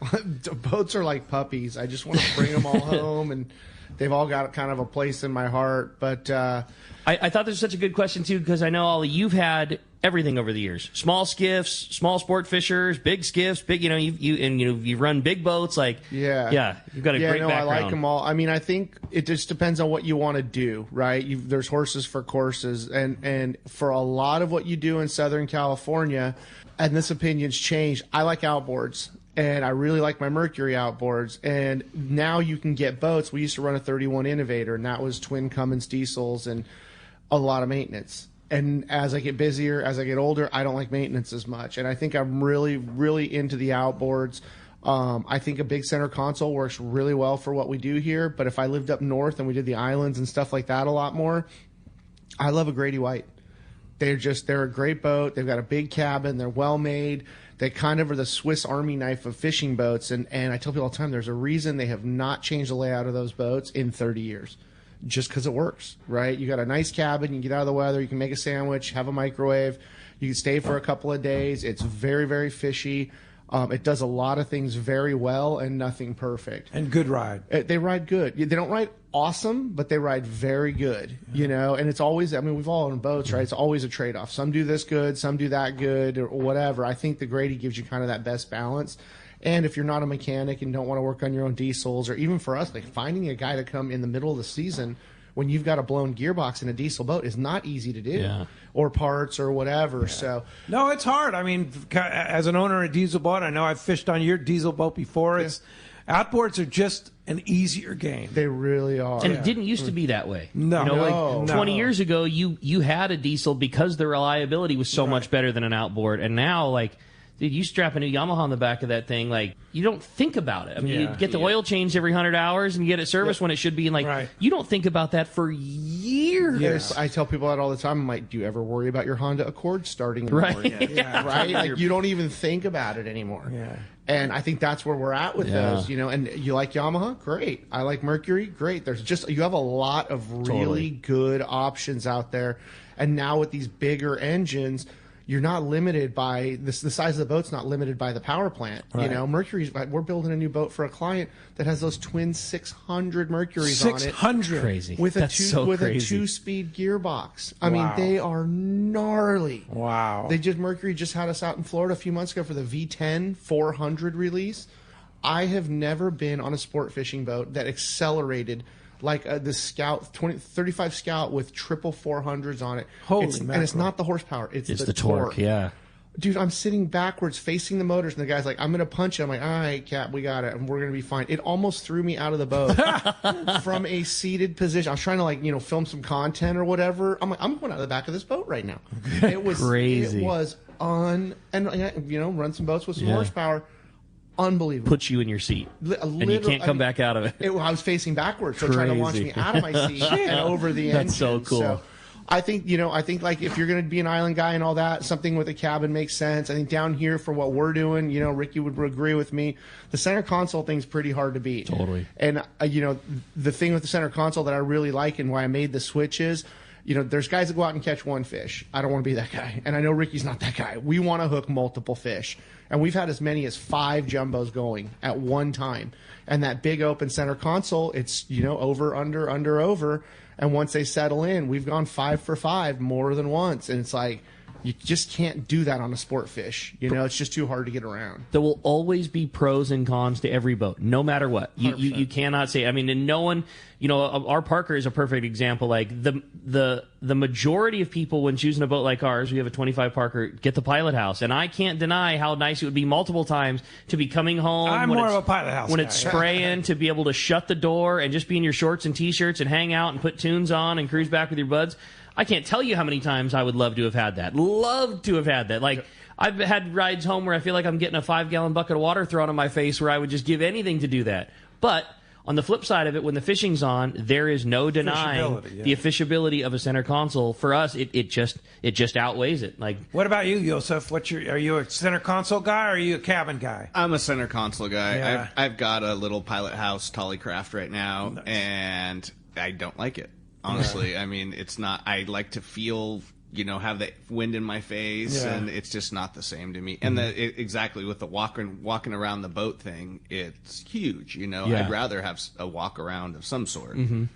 Boats are like puppies. I just want to bring them all home, and they've all got kind of a place in my heart. But I thought this was such a good question, too, because I know, Ollie, you've had everything over the years. Small skiffs, small sport fishers, big skiffs, big, you've run big boats. You've got a great background. I like them all. I mean, I think it just depends on what you want to do, right? There's horses for courses, and for a lot of what you do in Southern California, and this opinion's changed, I like outboards. And I really like my Mercury outboards. And now you can get boats. We used to run a 31 Innovator, and that was twin Cummins diesels and a lot of maintenance. And as I get busier, as I get older, I don't like maintenance as much. And I think I'm really, really into the outboards. I think a big center console works really well for what we do here. But if I lived up north and we did the islands and stuff like that a lot more, I love a Grady White. They're a great boat. They've got a big cabin. They're well made. They kind of are the Swiss Army knife of fishing boats. And I tell people all the time, there's a reason they have not changed the layout of those boats in 30 years. Just because it works, right? You got a nice cabin, you can get out of the weather, you can make a sandwich, have a microwave, you can stay for a couple of days. It's very, very fishy. It does a lot of things very well and nothing perfect. And good ride. They ride good. They don't ride awesome, but they ride very good, and it's always, I mean, we've all owned boats, right? It's always a trade-off. Some do this good, some do that good, or whatever. I think the Grady gives you kind of that best balance. And if you're not a mechanic and don't want to work on your own diesels, or even for us, like finding a guy to come in the middle of the season when you've got a blown gearbox in a diesel boat is not easy to do, or parts or whatever. So no, it's hard. I mean, as an owner of a diesel boat, I know I've fished on your diesel boat before. It's outboards are just an easier game. They really are. And it didn't used to be that way. No. 20 years ago, you had a diesel because the reliability was so much better than an outboard. And now, dude, you strap a new Yamaha on the back of that thing, you don't think about it. I mean, you get the oil changed every 100 hours and you get it serviced when it should be. And, you don't think about that for years. Yes. I tell people that all the time. I'm like, do you ever worry about your Honda Accord starting in the morning? Right? You don't even think about it anymore. Yeah. And I think that's where we're at with those, and you like Yamaha? Great. I like Mercury? Great. You have a lot of really good options out there. And now with these bigger engines, you're not limited by the size of the boat's not limited by the power plant. Right. We're building a new boat for a client that has those twin 600 Mercuries on it. 600, crazy. With a two-speed gearbox. I mean, they are gnarly. Wow. Mercury just had us out in Florida a few months ago for the V10 400 release. I have never been on a sport fishing boat that accelerated like the Scout 35 Scout with triple 400s on it. And it's not the horsepower, it's the torque. Yeah. Dude, I'm sitting backwards facing the motors, and the guy's like, I'm going to punch you. I'm like, all right, Cap, we got it, and we're going to be fine. It almost threw me out of the boat from a seated position. I was trying to, film some content or whatever. I'm like, I'm going out of the back of this boat right now. It was crazy. It was run some boats with some horsepower. Unbelievable. Puts you in your seat, and you can't come back out of it. I was facing backwards, so trying to launch me out of my seat and over the engine. That's so cool. So I think, if you're going to be an island guy and all that, something with a cabin makes sense. I think down here for what we're doing, Ricky would agree with me. The center console thing's pretty hard to beat. Totally. And, the thing with the center console that I really like and why I made the switch is, there's guys that go out and catch one fish. I don't want to be that guy. And I know Ricky's not that guy. We want to hook multiple fish. And we've had as many as 5 jumbos going at one time. And that big open center console, it's, over, under, over. And once they settle in, we've gone 5 for 5 more than once. And it's like, You just can't do that on a sport fish. It's just too hard to get around. There will always be pros and cons to every boat, no matter what. You cannot say. I mean, and no one. Our Parker is a perfect example. Like the majority of people, when choosing a boat like ours, we have a 25 Parker, get the pilot house, and I can't deny how nice it would be multiple times to be coming home. I'm more of a pilot house when guy. It's spraying, to be able to shut the door and just be in your shorts and t-shirts and hang out and put tunes on and cruise back with your buds. I can't tell you how many times I would love to have had that. Love to have had that. Like, I've had rides home where I feel like I'm getting a 5-gallon bucket of water thrown in my face, where I would just give anything to do that. But on the flip side of it, when the fishing's on, there is no denying the fishability of a center console. For us, it just outweighs it. Like, what about you, Yusef? Are you a center console guy or are you a cabin guy? I'm a center console guy. Yeah. I've got a little pilot house Tollycraft right now, and I don't like it. Honestly, I mean, it's not. I like to feel, have the wind in my face, and it's just not the same to me. And exactly with the walking around the boat thing, it's huge. I'd rather have a walk around of some sort than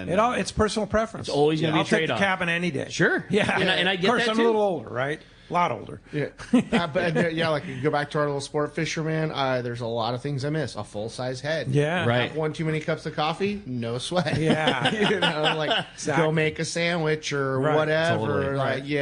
it's personal preference. It's always going to be a trade-off. I'll take the cabin any day. Sure. Yeah. And I get that, of course, I'm a little older, right? A lot older. Yeah. Like you go back to our little sport fisherman, there's a lot of things I miss. A full-size head. Yeah. Right. Have one too many cups of coffee, no sweat. Yeah. Go make a sandwich or whatever. Totally.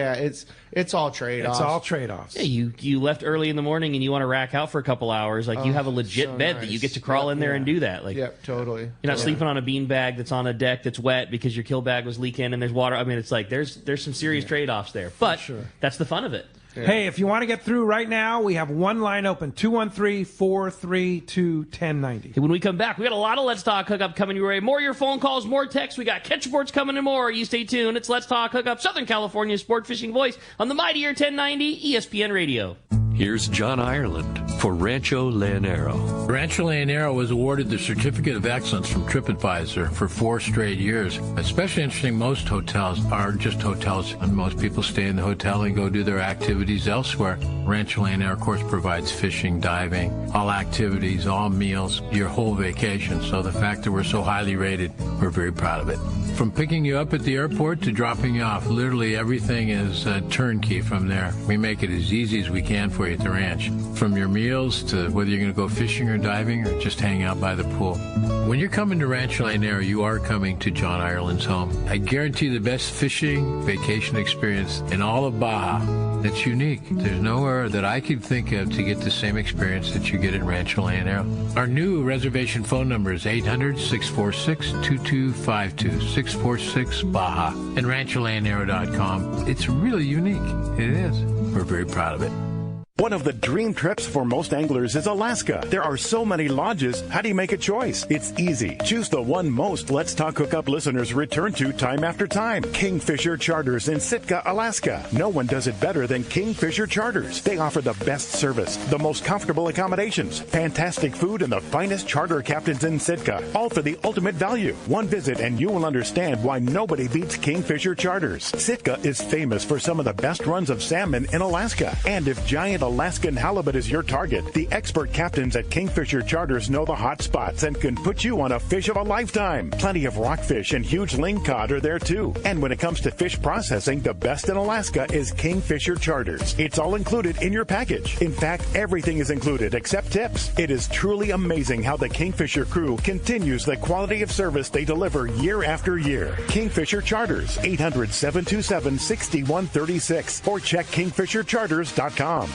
It's all trade-offs. It's all trade-offs. Yeah, you left early in the morning and you want to rack out for a couple hours. Like, you have a legit bed that you get to crawl in there and do that. Like, totally. You're not sleeping on a bean bag that's on a deck that's wet because your kill bag was leaking and there's water. I mean, it's like there's some serious trade-offs there. But that's the fun of it. Yeah. Hey, if you want to get through right now, we have one line open, 213-432-1090. When we come back, we got a lot of Let's Talk Hookup coming your way. More of your phone calls, more texts. We got catch reports coming and more. You stay tuned. It's Let's Talk Hookup, Southern California's sport fishing voice on the Mightier 1090 ESPN Radio. Here's John Ireland for Rancho Leonero. Rancho Leonero was awarded the Certificate of Excellence from TripAdvisor for 4 straight years. Especially interesting, most hotels are just hotels, and most people stay in the hotel and go do their activities elsewhere. Rancho Leonero, of course, provides fishing, diving, all activities, all meals, your whole vacation. So the fact that we're so highly rated, we're very proud of it. From picking you up at the airport to dropping you off, literally everything is turnkey from there. We make it as easy as we can for you at the ranch. From your meals to whether you're going to go fishing or diving or just hang out by the pool. When you're coming to Rancho Leonero, you are coming to John Ireland's home. I guarantee the best fishing vacation experience in all of Baja. It's unique. There's nowhere that I could think of to get the same experience that you get at Rancho Leonero. Our new reservation phone number is 800-646-2252, 646-BAJA, and rancholeonero.com. It's really unique. It is. We're very proud of it. One of the dream trips for most anglers is Alaska. There are so many lodges. How do you make a choice? It's easy. Choose the one most Let's Talk Hookup listeners return to time after time. Kingfisher Charters in Sitka, Alaska. No one does it better than Kingfisher Charters. They offer the best service, the most comfortable accommodations, fantastic food, and the finest charter captains in Sitka. All for the ultimate value. One visit and you will understand why nobody beats Kingfisher Charters. Sitka is famous for some of the best runs of salmon in Alaska. And if giant Alaskan halibut is your target, the expert captains at Kingfisher Charters know the hot spots and can put you on a fish of a lifetime. Plenty of rockfish and huge lingcod are there too. And when it comes to fish processing, the best in Alaska is Kingfisher Charters. It's all included in your package. In fact, everything is included except tips. It is truly amazing how the Kingfisher crew continues the quality of service they deliver year after year. Kingfisher Charters, 800-727-6136 or check kingfishercharters.com.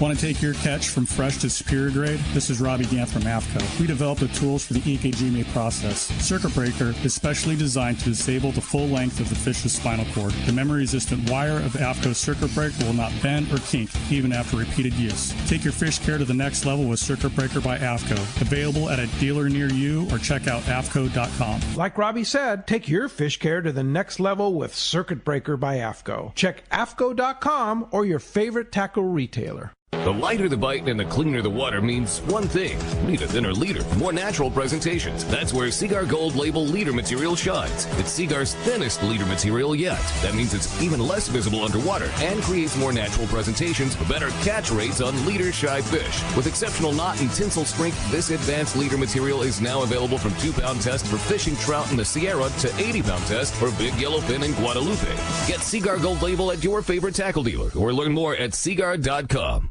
Want to take your catch from fresh to superior grade? This is Robbie Gant from AFCO. We developed the tools for the EKG process. Circuit Breaker is specially designed to disable the full length of the fish's spinal cord. The memory-resistant wire of AFCO's Circuit Breaker will not bend or kink even after repeated use. Take your fish care to the next level with Circuit Breaker by AFCO. Available at a dealer near you or check out AFCO.com. Like Robbie said, take your fish care to the next level with Circuit Breaker by AFCO. Check AFCO.com or your favorite tackle retailer. The lighter the bite and the cleaner the water means one thing. Need a thinner leader, more natural presentations. That's where Seaguar Gold Label leader material shines. It's Seaguar's thinnest leader material yet. That means it's even less visible underwater and creates more natural presentations for better catch rates on leader-shy fish. With exceptional knot and tinsel strength, this advanced leader material is now available from 2-pound test for fishing trout in the Sierra to 80-pound test for big yellowfin in Guadalupe. Get Seaguar Gold Label at your favorite tackle dealer or learn more at seaguar.com.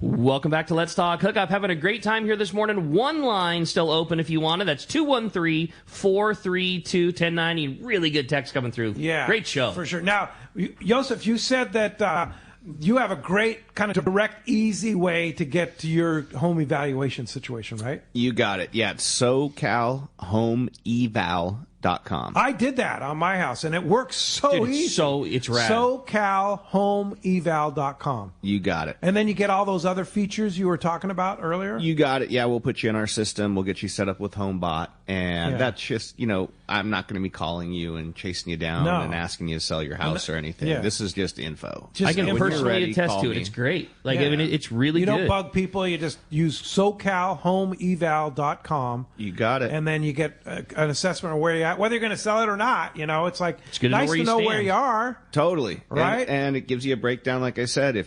Welcome back to Let's Talk Hookup. Having a great time here this morning. One line still open if you want it. That's 213-432-1090. Really good text coming through. Yeah. Great show. For sure. Now, Yusef, you said that you have a great kind of direct, easy way to get to your home evaluation situation, right? You got it. Yeah, it's SoCalHomeEval.com. I did that on my house, and it works so Dude, easy. it's rad. SoCalHomeEval.com. You got it. And then you get all those other features you were talking about earlier? You got it. Yeah, we'll put you in our system. We'll get you set up with HomeBot. And that's just, I'm not going to be calling you and chasing you down and asking you to sell your house or anything. Yeah. This is just info. I can personally attest to it. Me. It's great. I mean, it's really good. You don't bug people. You just use SoCalHomeEval.com. You got it. And then you get an assessment of where you're at, whether you're going to sell it or not. It's like it's good nice to know where you are. Totally. Right? And it gives you a breakdown, like I said, it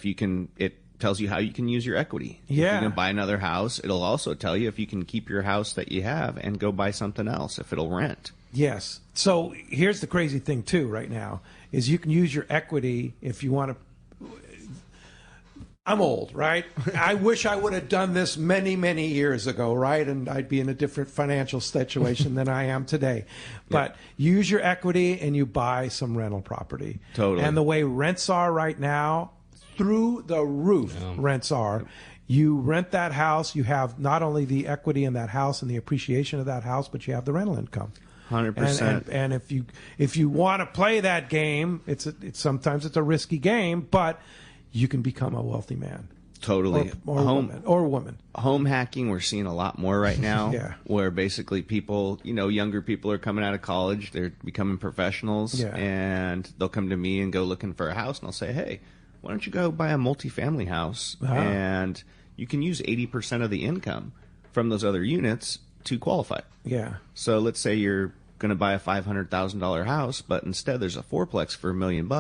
tells you how you can use your equity. Yeah. If you can buy another house, it'll also tell you if you can keep your house that you have and go buy something else, if it'll rent. Yes. So here's the crazy thing, too, right now, is you can use your equity if you want to. I'm old, right? I wish I would have done this many, many years ago, right? And I'd be in a different financial situation than I am today. But use your equity and you buy some rental property. Totally. And the way rents are right now, through the roof rents are. You rent that house, you have not only the equity in that house and the appreciation of that house, but you have the rental income. 100%. And if you want to play that game, it's sometimes it's a risky game, but you can become a wealthy man. Totally. Or woman. Home hacking, we're seeing a lot more right now. Yeah. Where basically people, younger people are coming out of college, they're becoming professionals, and they'll come to me and go looking for a house, and I'll say, hey, why don't you go buy a multifamily house, and you can use 80% of the income from those other units to qualify. Yeah. So let's say you're going to buy a $500,000 house, but instead there's a fourplex for $1 million,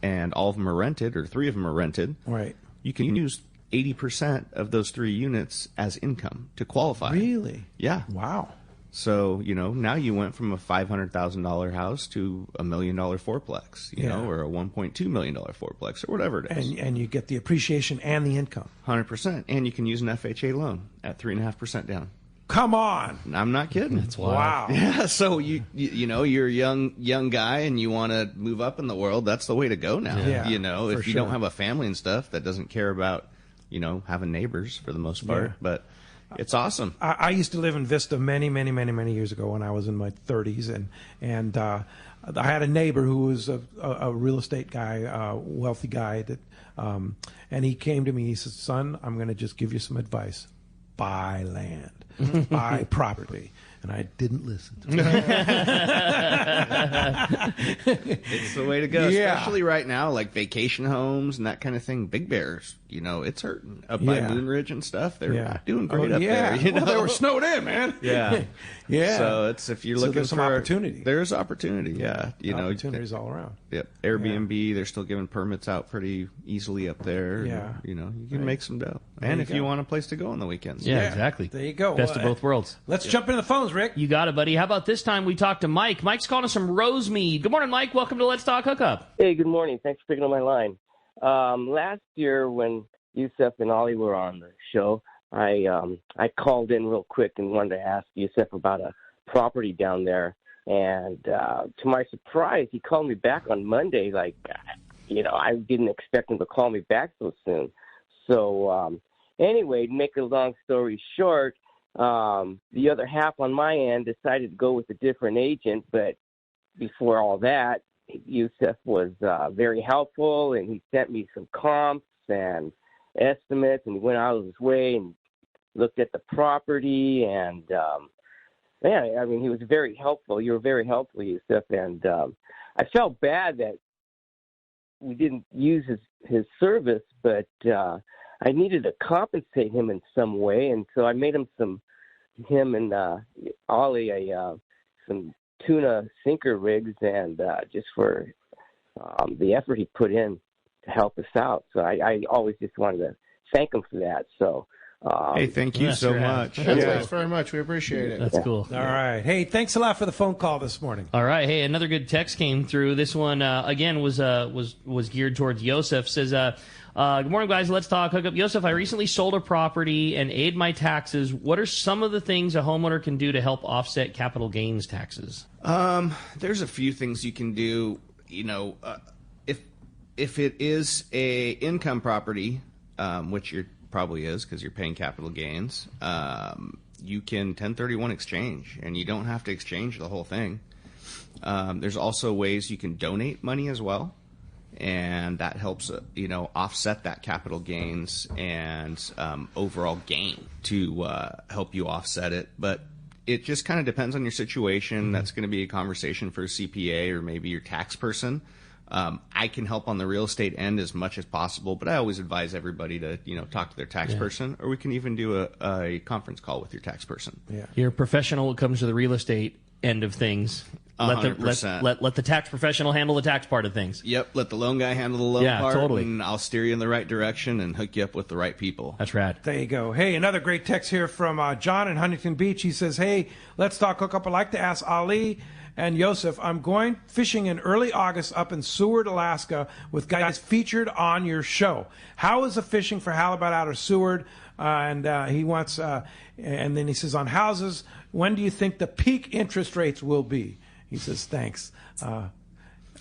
and all of them are rented, or 3 of them are rented. Right. You can use 80% of those 3 units as income to qualify. Really? Yeah. Wow. So, now you went from a $500,000 house to $1 million fourplex, or a $1.2 million fourplex, or whatever it is. And you get the appreciation and the income. 100%. And you can use an FHA loan at 3.5% down. Come on. I'm not kidding. That's wild. Wow. Yeah, so you're a young guy and you want to move up in the world, that's the way to go now. Yeah, if you don't have a family and stuff that doesn't care about, having neighbors for the most part. Yeah. But it's awesome. I used to live in Vista many, many, many, many years ago when I was in my 30s, and I had a neighbor who was a real estate guy, a wealthy guy, and he came to me. He said, "Son, I'm going to just give you some advice. Buy land, buy property." And I didn't listen to him. It's the way to go, Yeah. especially right now, like vacation homes and that kind of thing. Big Bears, it's hurting. Up by Moon Ridge and stuff, they're not doing great up there. Well, they were snowed in, man. Yeah. Yeah. So if you're looking there's some for opportunity. There's opportunity, yeah. Opportunities all around. Yep. Airbnb, they're still giving permits out pretty easily up there. Yeah. You can make some dough. There And you if go. you want a place to go on the weekends. Yeah, exactly. There you go. Best of both worlds. Let's jump into the phones, Rick. You got it, buddy. How about this time we talk to Mike? Mike's calling us from Rosemead. Good morning, Mike. Welcome to Let's Talk Hookup. Hey, good morning. Thanks for picking up my line. Last year when Yusef and Ollie were on the show, I called in real quick and wanted to ask Yusef about a property down there. And to my surprise, he called me back on Monday. I didn't expect him to call me back so soon. So anyway, to make a long story short, the other half on my end decided to go with a different agent, but before all that, Yusef was very helpful, and he sent me some comps and estimates, and he went out of his way and looked at the property, and he was very helpful. You were very helpful, Yusef, and I felt bad that we didn't use his service, but I needed to compensate him in some way, and so I made him and Ollie some tuna sinker rigs, and just for the effort he put in to help us out. So I always just wanted to thank him for that. So. Hey, thank you so much. Thanks very much. We appreciate it. That's cool. All right. Hey, thanks a lot for the phone call this morning. All right. Hey, another good text came through. This one again was geared towards Yusef. Says, "Good morning, guys. Let's talk hookup. Yusef, I recently sold a property and aid my taxes. What are some of the things a homeowner can do to help offset capital gains taxes?" There's a few things you can do. If it is a income property, which you're probably is because you're paying capital gains, you can 1031 exchange, and you don't have to exchange the whole thing. There's also ways you can donate money as well, and that helps offset that capital gains and overall gain to help you offset it. But it just kind of depends on your situation. Mm-hmm. That's going to be a conversation for a CPA or maybe your tax person. I can help on the real estate end as much as possible, but I always advise everybody to, talk to their tax person, or we can even do a conference call with your tax person. Yeah. You're a professional when it comes to the real estate end of things. Let the tax professional handle the tax part of things. Yep, let the loan guy handle the loan part, totally. And I'll steer you in the right direction and hook you up with the right people. That's rad. There you go. Hey, another great text here from John in Huntington Beach. He says, "Hey, let's talk hookup. I'd like to ask Ali and Yusef, I'm going fishing in early August up in Seward, Alaska, with guys featured on your show. How is the fishing for halibut out of Seward?" And he wants, and then he says, "On houses, when do you think the peak interest rates will be?" He says, "Thanks."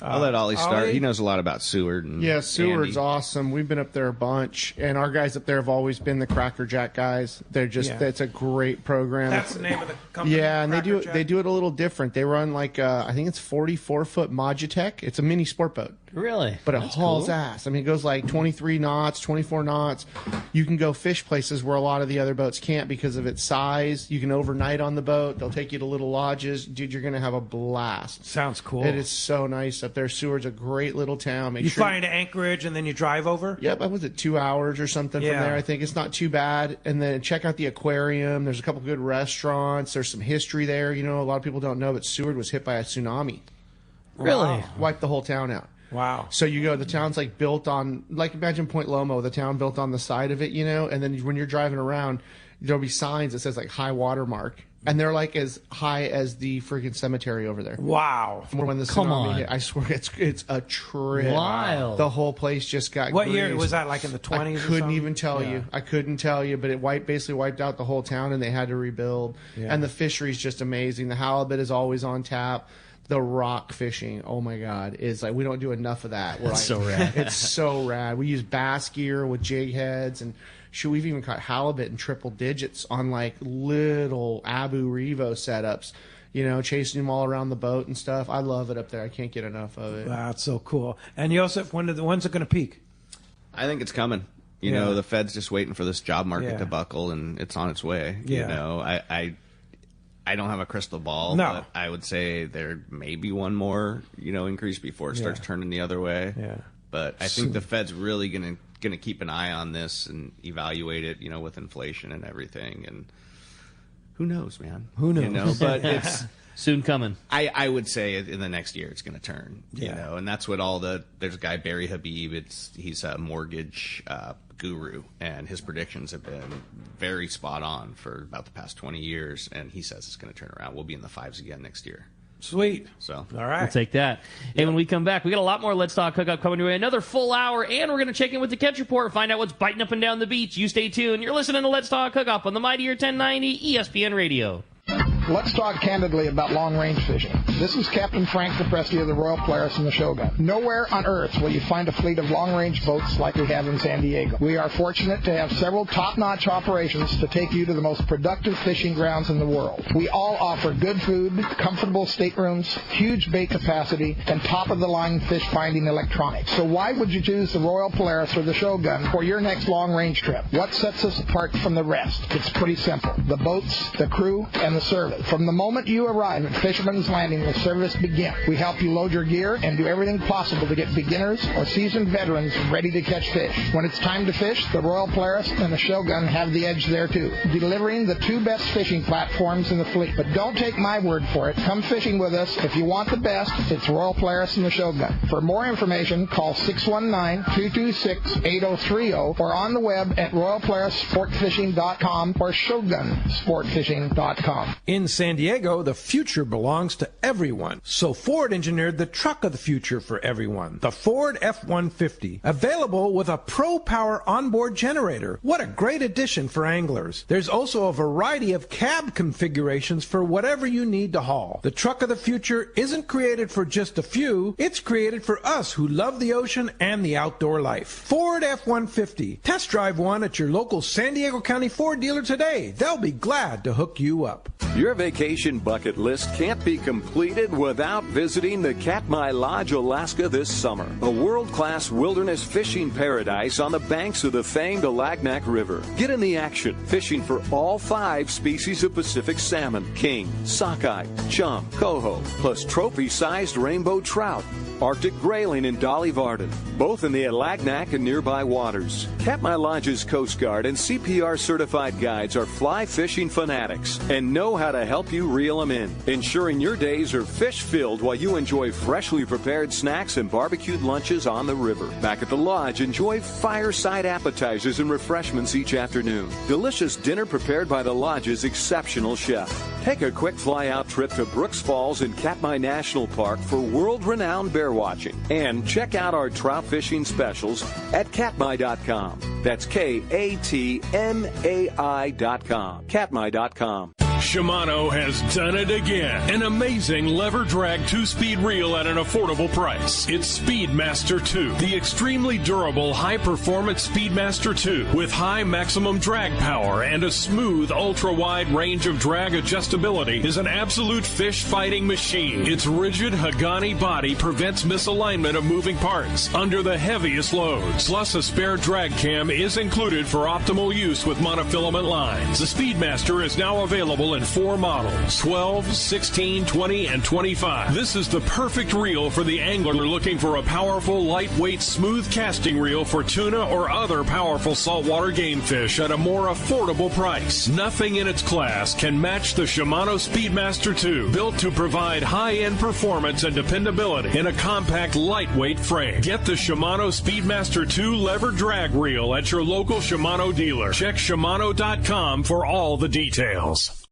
I'll let Ollie start. Ollie? He knows a lot about Seward. And Seward's Andy. Awesome. We've been up there a bunch, and our guys up there have always been the Cracker Jack guys. They're just that's a great program. That's the name of the company. Yeah, and Cracker they do it a little different. They run like I think it's 44-foot Magitech. It's a mini sport boat. Really? But it hauls ass. I mean, it goes like 23 knots, 24 knots. You can go fish places where a lot of the other boats can't because of its size. You can overnight on the boat. They'll take you to little lodges. Dude, you're going to have a blast. Sounds cool. It is so nice up there. Seward's a great little town. You fly into Anchorage and then you drive over? Yep, I was at 2 hours or something from there. I think it's not too bad. And then check out the aquarium. There's a couple good restaurants. There's some history there. A lot of people don't know, but Seward was hit by a tsunami. Really? Wiped the whole town out. Wow. So the town's like built on, like imagine Point Loma, the town built on the side of it, and then when you're driving around, there'll be signs that says like high water mark. And they're like as high as the freaking cemetery over there. Wow. When the tsunami hit, I swear it's a trip. Wild. The whole place just got What greased. year was that, like in the 20s I couldn't even tell you. I couldn't tell you, but it basically wiped out the whole town and they had to rebuild. Yeah. And the fishery's just amazing. The halibut is always on tap. The rock fishing, oh my God, is like we don't do enough of that. That's so rad. It's so rad. We use bass gear with jig heads, and we've even caught halibut in triple digits on like little Abu Revo setups. Chasing them all around the boat and stuff. I love it up there. I can't get enough of it. That's so cool. And Yusef, when's it going to peak? I think it's coming. The Fed's just waiting for this job market to buckle, and it's on its way. I don't have a crystal ball, but I would say there may be one more, increase before it starts turning the other way. Yeah. But I think the Fed's really going to keep an eye on this and evaluate it, with inflation and everything. And who knows, man? Who knows? But it's soon coming. I would say in the next year it's going to turn. And that's what there's a guy Barry Habib. He's a mortgage guru, and his predictions have been very spot on for about the past 20 years, and he says it's going to turn around. We'll be in the 5s again next year. Sweet. So all right, we'll take that. And when we come back, we got a lot more Let's Talk Hookup coming to you. Another full hour, and we're going to check in with the catch report, find out what's biting up and down the beach. You stay tuned. You're listening to Let's Talk Hookup on the Mightier 1090 ESPN Radio. Let's talk candidly about long-range fishing. This is Captain Frank DePresti of the Royal Polaris and the Shogun. Nowhere on Earth will you find a fleet of long-range boats like we have in San Diego. We are fortunate to have several top-notch operations to take you to the most productive fishing grounds in the world. We all offer good food, comfortable staterooms, huge bait capacity, and top-of-the-line fish-finding electronics. So why would you choose the Royal Polaris or the Shogun for your next long-range trip? What sets us apart from the rest? It's pretty simple. The boats, the crew, and the service. good. From the moment you arrive at Fisherman's Landing, the service begins. We help you load your gear and do everything possible to get beginners or seasoned veterans ready to catch fish. When it's time to fish, the Royal Polaris and the Shogun have the edge there too, delivering the two best fishing platforms in the fleet. But don't take my word for it. Come fishing with us. If you want the best, it's Royal Polaris and the Shogun. For more information, call 619-226-8030 or on the web at royalpolarissportfishing.com or shogunsportfishing.com. In San Diego, the future belongs to everyone. So Ford engineered the truck of the future for everyone, the Ford F-150, available with a Pro Power onboard generator. What a great addition for anglers. There's also a variety of cab configurations for whatever you need to haul. The truck of the future isn't created for just a few. It's created for us who love the ocean and the outdoor life. Ford F-150. Test drive one at your local San Diego County Ford dealer today. They'll be glad to hook you up. Your vacation bucket list can't be completed without visiting the Katmai Lodge, Alaska this summer. A world-class wilderness fishing paradise on the banks of the famed Alagnak River. Get in the action, fishing for all 5 species of Pacific salmon, king, sockeye, chum, coho, plus trophy-sized rainbow trout, Arctic grayling and Dolly Varden, both in the Alagnak and nearby waters. Katmai Lodge's Coast Guard and CPR certified guides are fly fishing fanatics and know how to help you reel them in, ensuring your days are fish-filled while you enjoy freshly prepared snacks and barbecued lunches on the river. Back at the lodge, enjoy fireside appetizers and refreshments each afternoon. Delicious dinner prepared by the lodge's exceptional chef. Take a quick fly-out trip to Brooks Falls in Katmai National Park for world-renowned bear watching. And check out our trout fishing specials at katmai.com. That's Katmai.com. Katmai.com. Shimano has done it again. An amazing lever drag 2-speed reel at an affordable price. It's Speedmaster 2, the extremely durable high-performance Speedmaster 2 with high maximum drag power and a smooth ultra-wide range of drag adjustability is an absolute fish-fighting machine. Its rigid Hagani body prevents misalignment of moving parts under the heaviest loads. Plus, a spare drag cam is included for optimal use with monofilament lines. The Speedmaster is now available in 4 models, 12, 16, 20, and 25. This is the perfect reel for the angler looking for a powerful, lightweight, smooth casting reel for tuna or other powerful saltwater game fish at a more affordable price. Nothing in its class can match the Shimano Speedmaster 2, built to provide high-end performance and dependability in a compact, lightweight frame. Get the Shimano Speedmaster 2 lever drag reel at your local Shimano dealer. Check Shimano.com for all the details.